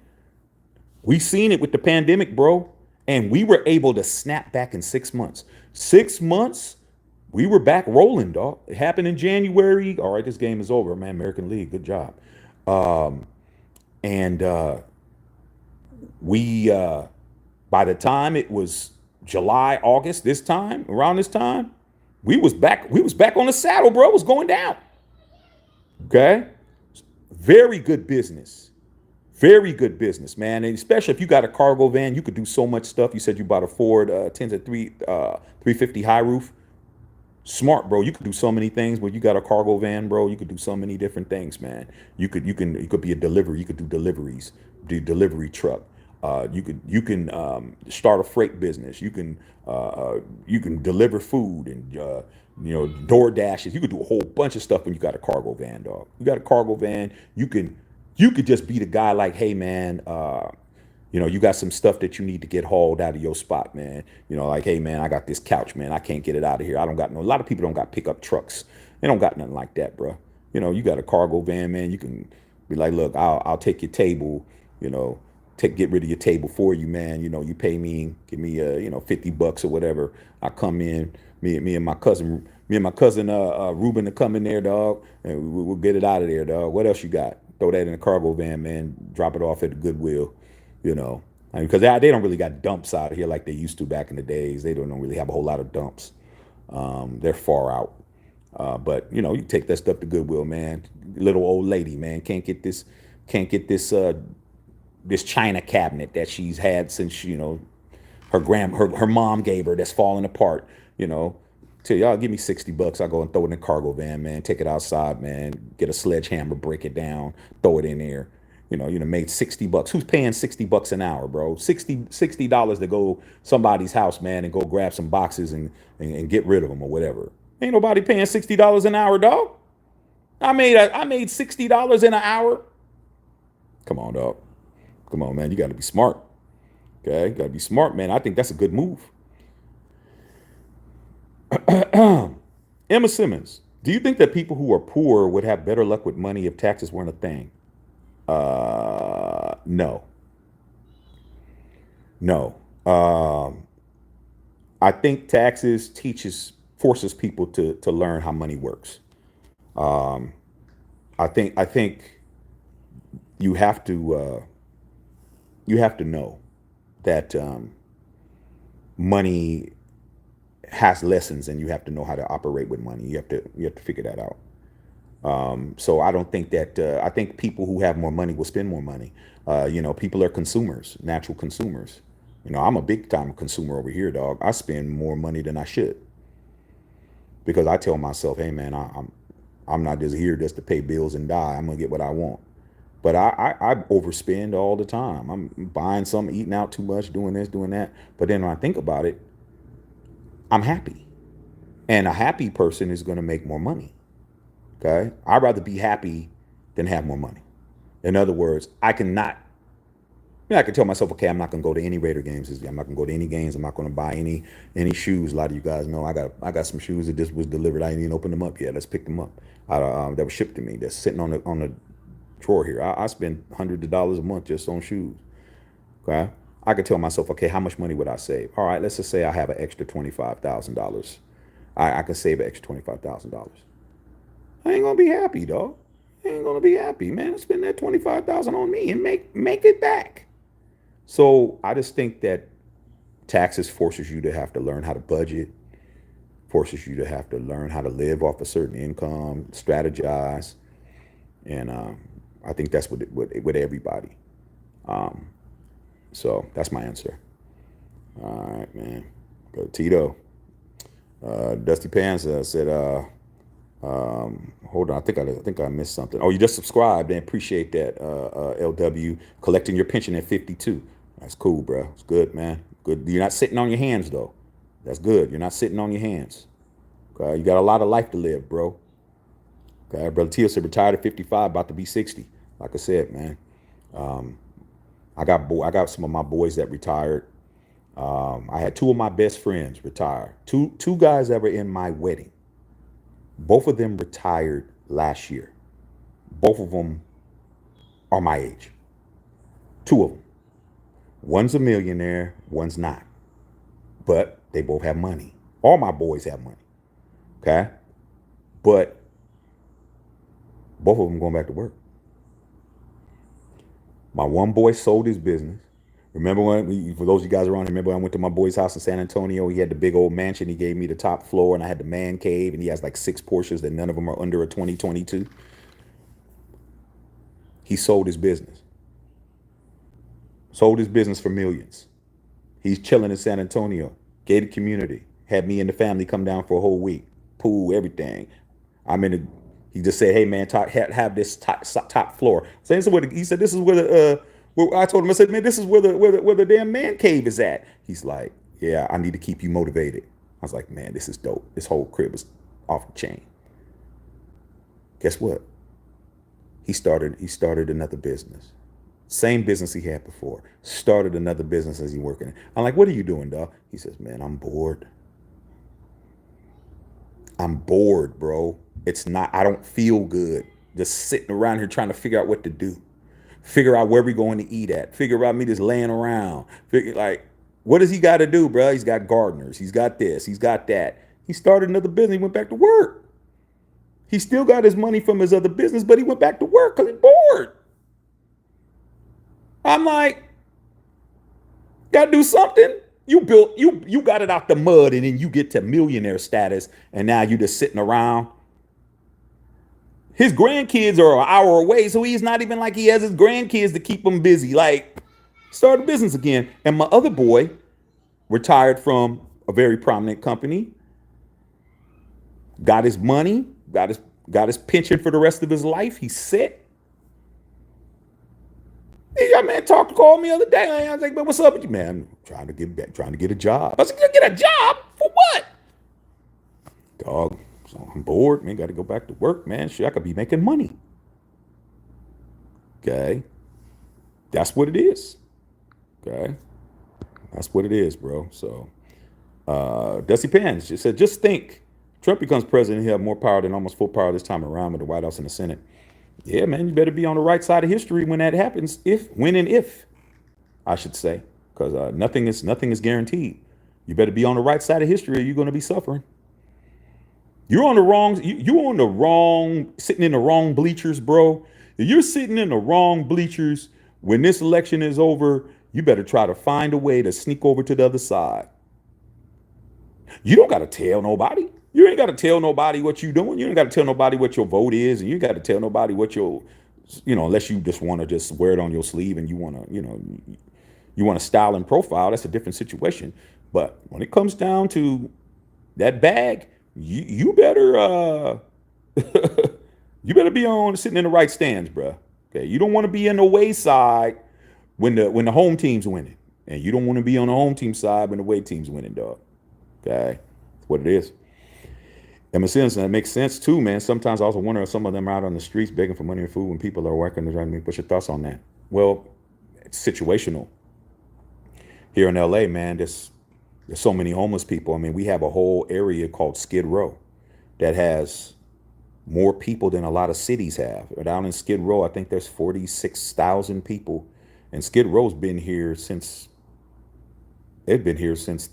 S1: We've seen it with the pandemic, bro. And we were able to snap back in 6 months. 6 months, we were back rolling, dog. It happened in January. All right, this game is over, man. American League, good job. And we, by the time it was July, August, around this time, we was back. We was back on the saddle, bro. It was going down. Okay, very good business. Very good business, man. And especially if you got a cargo van, you could do so much stuff. You said you bought a Ford 10 to 350 high roof. Smart, bro. You could do so many things. When you got a cargo van, bro, you could do so many different things, man. You could be a delivery. You could do deliveries, do delivery truck. You can start a freight business. You can deliver food and door dashes. You could do a whole bunch of stuff when you got a cargo van, dog. You got a cargo van. You could just be the guy like, hey man, you got some stuff that you need to get hauled out of your spot, man. Like, hey man, I got this couch, man. I can't get it out of here. I don't got no. A lot of people don't got pickup trucks. They don't got nothing like that, bro. You got a cargo van, man. You can be like, look, I'll take your table. Get rid of your table for you, man. You pay me, give me $50 or whatever. I come in, me and my cousin Ruben to come in there, dog, and we'll get it out of there, dog. What else you got? Throw that in a cargo van, man. Drop it off at the Goodwill, because they don't really got dumps out here like they used to back in the days. They don't really have a whole lot of dumps. They're far out. But you take that stuff to Goodwill, man. Little old lady, man, can't get this china cabinet that she's had since her mom gave her, that's falling apart. Tell y'all, give me $60. I'll go and throw it in a cargo van, man. Take it outside, man. Get a sledgehammer, break it down, throw it in there. Made $60. Who's paying $60 an hour, bro? $60 to go somebody's house, man, and go grab some boxes and get rid of them or whatever. Ain't nobody paying $60 an hour, dog. I made $60 in an hour. Come on, dog. Come on, man. You got to be smart. Okay, you got to be smart, man. I think that's a good move. Emma Simmons, do you think that people who are poor would have better luck with money if taxes weren't a thing? No. No. I think taxes teaches forces people to learn how money works. I think you have to know that money has lessons, and you have to know how to operate with money. You have to figure that out. So I don't think that I think people who have more money will spend more money. People are consumers, natural consumers. I'm a big time consumer over here, dog. I spend more money than I should because I tell myself, hey man, I'm not just here just to pay bills and die. I'm gonna get what I want. But I overspend all the time. I'm buying something, eating out too much, doing this, doing that. But then when I think about it, I'm happy. And a happy person is going to make more money. Okay. I'd rather be happy than have more money. In other words, I can tell myself, okay, I'm not going to go to any Raider games this year. I'm not going to go to any games. I'm not going to buy any shoes. A lot of you guys know I got some shoes that just was delivered. I ain't even opened them up yet. Let's pick them up. That was shipped to me. That's sitting on the drawer here. I spend hundreds of dollars a month just on shoes. Okay. I could tell myself, okay, how much money would I save? All right, let's just say I have an extra $25,000. I can save an extra $25,000. I ain't gonna be happy, dog. I ain't gonna be happy, man. Spend that 25,000 on me and make it back. So I just think that taxes forces you to have to learn how to budget, forces you to have to learn how to live off a certain income, strategize, and I think that's with everybody. So that's my answer. All right, man. Go to Tito. Dusty Pants said, hold on. I think I missed something. Oh, you just subscribed. And appreciate that. LW collecting your pension at 52. That's cool, bro. It's good, man. Good. You're not sitting on your hands though. That's good. You're not sitting on your hands. Okay. You got a lot of life to live, bro. Okay. Brother Tio said retired at 55, about to be 60. Like I said, man. I got some of my boys that retired. I had two of my best friends retire. Two guys that were in my wedding. Both of them retired last year. Both of them are my age. Two of them. One's a millionaire, one's not. But they both have money. All my boys have money. Okay? But both of them going back to work. My one boy sold his business. Remember for those of you guys around, remember I went to my boy's house in San Antonio. He had the big old mansion. He gave me the top floor, and I had the man cave, and he has like 6 Porsches that none of them are under a 2022. He sold his business. Sold his business for millions. He's chilling in San Antonio, gated community. Had me and the family come down for a whole week. Pool, everything. He just said, hey man, have this top floor. So he said, this is where I told him, I said, man, this is where the damn man cave is at. He's like, yeah, I need to keep you motivated. I was like, man, this is dope. This whole crib is off the chain. Guess what? He started another business. Same business he had before. Started another business as he working. I'm like, what are you doing, dog? He says, man, I'm bored. I'm bored, bro. I don't feel good just sitting around here trying to figure out what to do. Figure out where we're going to eat at. Figure out me just laying around. What does he got to do, bro? He's got gardeners. He's got this. He's got that. He started another business. He went back to work. He still got his money from his other business, but he went back to work because he's bored. I'm like, gotta do something. You got it out the mud, and then you get to millionaire status, and now you just sitting around. His grandkids are an hour away, so he's not even like he has his grandkids to keep him busy. Like, start a business again. And my other boy retired from a very prominent company, got his money, got his pension for the rest of his life. He's set. Yeah, man, called me the other day. I was like, man, what's up with you, man? I'm trying to get back, trying to get a job. I was like, get a job? For what? Dog, so I'm bored, man. Got to go back to work, man. Shit, I could be making money. Okay. That's what it is. Okay. That's what it is, bro. So, Dusty Pans just said, just think, Trump becomes president, he'll have more power than almost full power this time around with the White House and the Senate. Yeah, man, you better be on the right side of history when that happens. When and if, I should say, because nothing is guaranteed. You better be on the right side of history, or you're going to be suffering. You're on the wrong. You on the wrong. Sitting in the wrong bleachers, bro. If you're sitting in the wrong bleachers when this election is over, you better try to find a way to sneak over to the other side. You don't got to tell nobody. You ain't got to tell nobody what you doing. You ain't got to tell nobody what your vote is, and you got to tell nobody what your, unless you just want to just wear it on your sleeve and you want to, you want to style and profile. That's a different situation. But when it comes down to that bag, you better you better be on sitting in the right stands, bruh. Okay, you don't want to be in the away side when the home team's winning, and you don't want to be on the home team side when the away team's winning, dog. Okay, that's what it is. In a sense, and that makes sense too, man. Sometimes I also wonder if some of them are out on the streets begging for money and food when people are working. What's your thoughts on that? Well, it's situational. Here in LA, man, there's so many homeless people. I mean, we have a whole area called Skid Row that has more people than a lot of cities have. Down in Skid Row, I think there's 46,000 people. And Skid Row's been here since they've been here since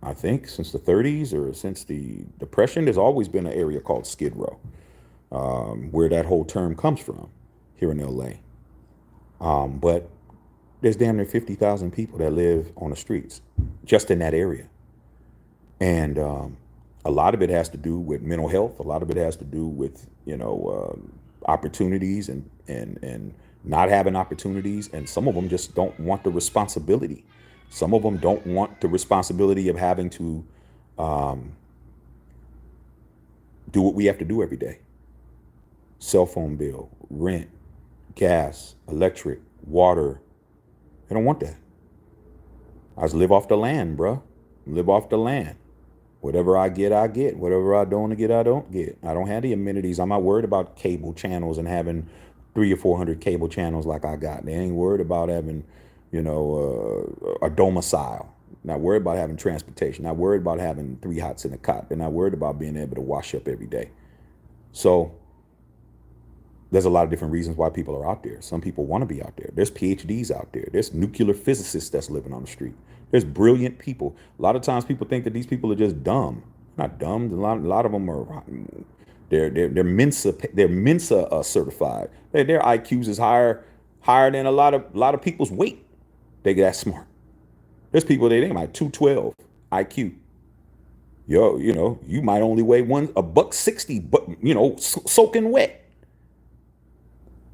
S1: I think since the 30s or since the Depression. There's always been an area called Skid Row, where that whole term comes from here in LA. But there's damn near 50,000 people that live on the streets just in that area. And a lot of it has to do with mental health. A lot of it has to do with, opportunities and not having opportunities. And some of them just don't want the responsibility. Some of them don't want the responsibility of having to do what we have to do every day. Cell phone bill, rent, gas, electric, water. They don't want that. I just live off the land, bro. Live off the land. Whatever I get, I get. Whatever I don't get, I don't get. I don't have the amenities. I'm not worried about cable channels and having 300 or 400 cable channels like I got. They ain't worried about having, a domicile. Not worried about having transportation. Not worried about having 3 hots in a cot. They're not worried about being able to wash up every day. So there's a lot of different reasons why people are out there. Some people want to be out there. There's PhDs out there. There's nuclear physicists that's living on the street. There's brilliant people. A lot of times people think that these people are just dumb. Not dumb. A lot of them are. They're Mensa certified. Their IQs is higher than a lot of people's weight. They get that smart. There's people they like 212 IQ. You might only weigh a buck 60, but soaking wet.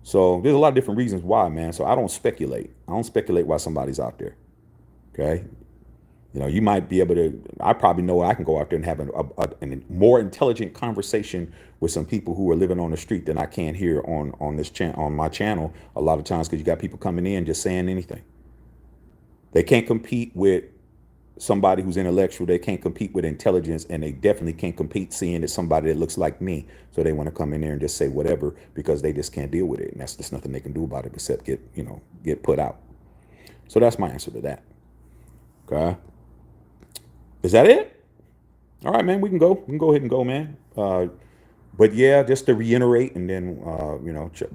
S1: So there's a lot of different reasons why, man. So I don't speculate. I don't speculate why somebody's out there. Okay. You might be able to, I probably know I can go out there and have a more intelligent conversation with some people who are living on the street than I can here on my channel a lot of times, because you got people coming in just saying anything. They can't compete with somebody who's intellectual. They can't compete with intelligence, and they definitely can't compete seeing it's somebody that looks like me. So they want to come in there and just say whatever because they just can't deal with it. And that's just nothing they can do about it except get put out. So that's my answer to that. Okay. Is that it? All right, man, we can go. We can go ahead and go, man. But yeah, just to reiterate, and then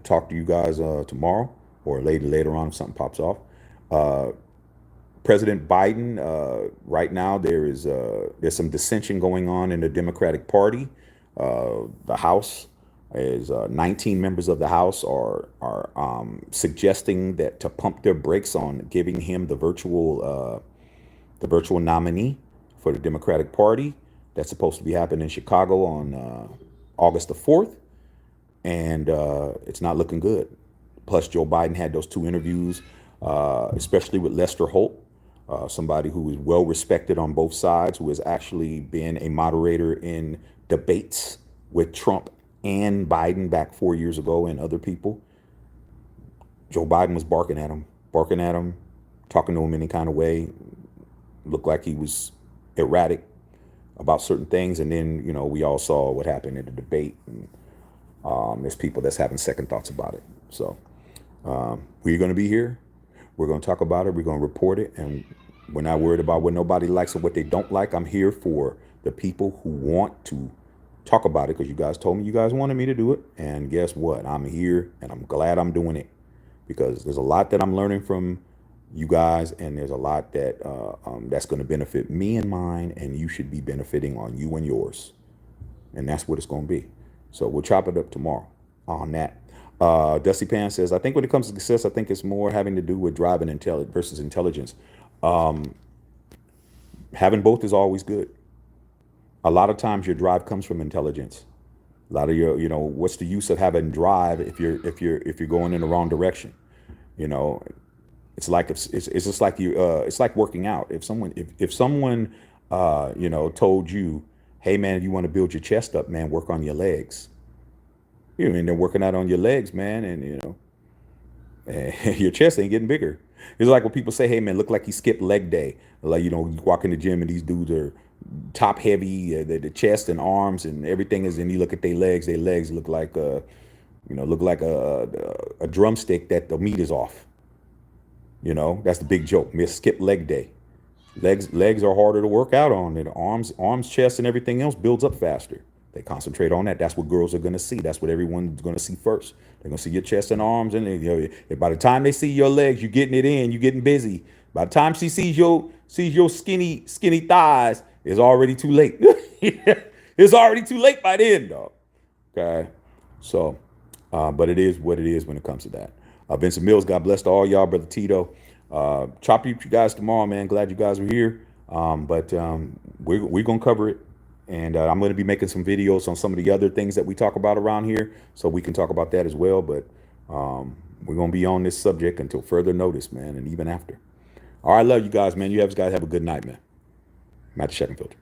S1: talk to you guys tomorrow or later on if something pops off. President Biden, right now there's some dissension going on in the Democratic Party. The House is 19 members of the House are suggesting that to pump their brakes on giving him the virtual nominee for the Democratic Party. That's supposed to be happening in Chicago on August the 4th, and it's not looking good. Plus, Joe Biden had those 2 interviews, especially with Lester Holt. Somebody who is well respected on both sides, who has actually been a moderator in debates with Trump and Biden back 4 years ago and other people. Joe Biden was barking at him, talking to him any kind of way. Looked like he was erratic about certain things. And then, we all saw what happened in the debate. And there's people that's having second thoughts about it. So we're going to be here. We're going to talk about it. We're going to report it. And we're not worried about what nobody likes or what they don't like. I'm here for the people who want to talk about it, because you guys told me you guys wanted me to do it. And guess what? I'm here, and I'm glad I'm doing it, because there's a lot that I'm learning from you guys, and there's a lot that that's going to benefit me and mine, and you should be benefiting on you and yours, and that's what it's going to be. So we'll chop it up tomorrow on that. Dusty Pan says, I think when it comes to success, I think it's more having to do with drive and versus intelligence. Having both is always good. A lot of times your drive comes from intelligence. A lot of your, what's the use of having drive if you're going in the wrong direction? You know, it's just like it's like working out. If someone told you, hey man, you want to build your chest up, man, work on your legs. And they're working out on your legs, man, and your chest ain't getting bigger. It's like when people say, hey man, look like you skipped leg day. Like, you walk in the gym and these dudes are top heavy, the chest and arms and everything is, and you look at their legs look like a drumstick that the meat is off. That's the big joke. Miss skip leg day. Legs are harder to work out on. And arms, chest, and everything else builds up faster. They concentrate on that. That's what girls are gonna see. That's what everyone's gonna see first. They're gonna see your chest and arms, and by the time they see your legs, you're getting it in. You're getting busy. By the time she sees your skinny thighs, it's already too late. It's already too late by then, dog. Okay, so, but it is what it is when it comes to that. Vincent Mills, God bless to all y'all, brother Tito. Chop you guys tomorrow, man. Glad you guys were here. But we're gonna cover it, and I'm gonna be making some videos on some of the other things that we talk about around here, so we can talk about that as well. But we're gonna be on this subject until further notice, man, and even after. All right, love you guys, man. You guys have a good night, man. I'm at the checking filter.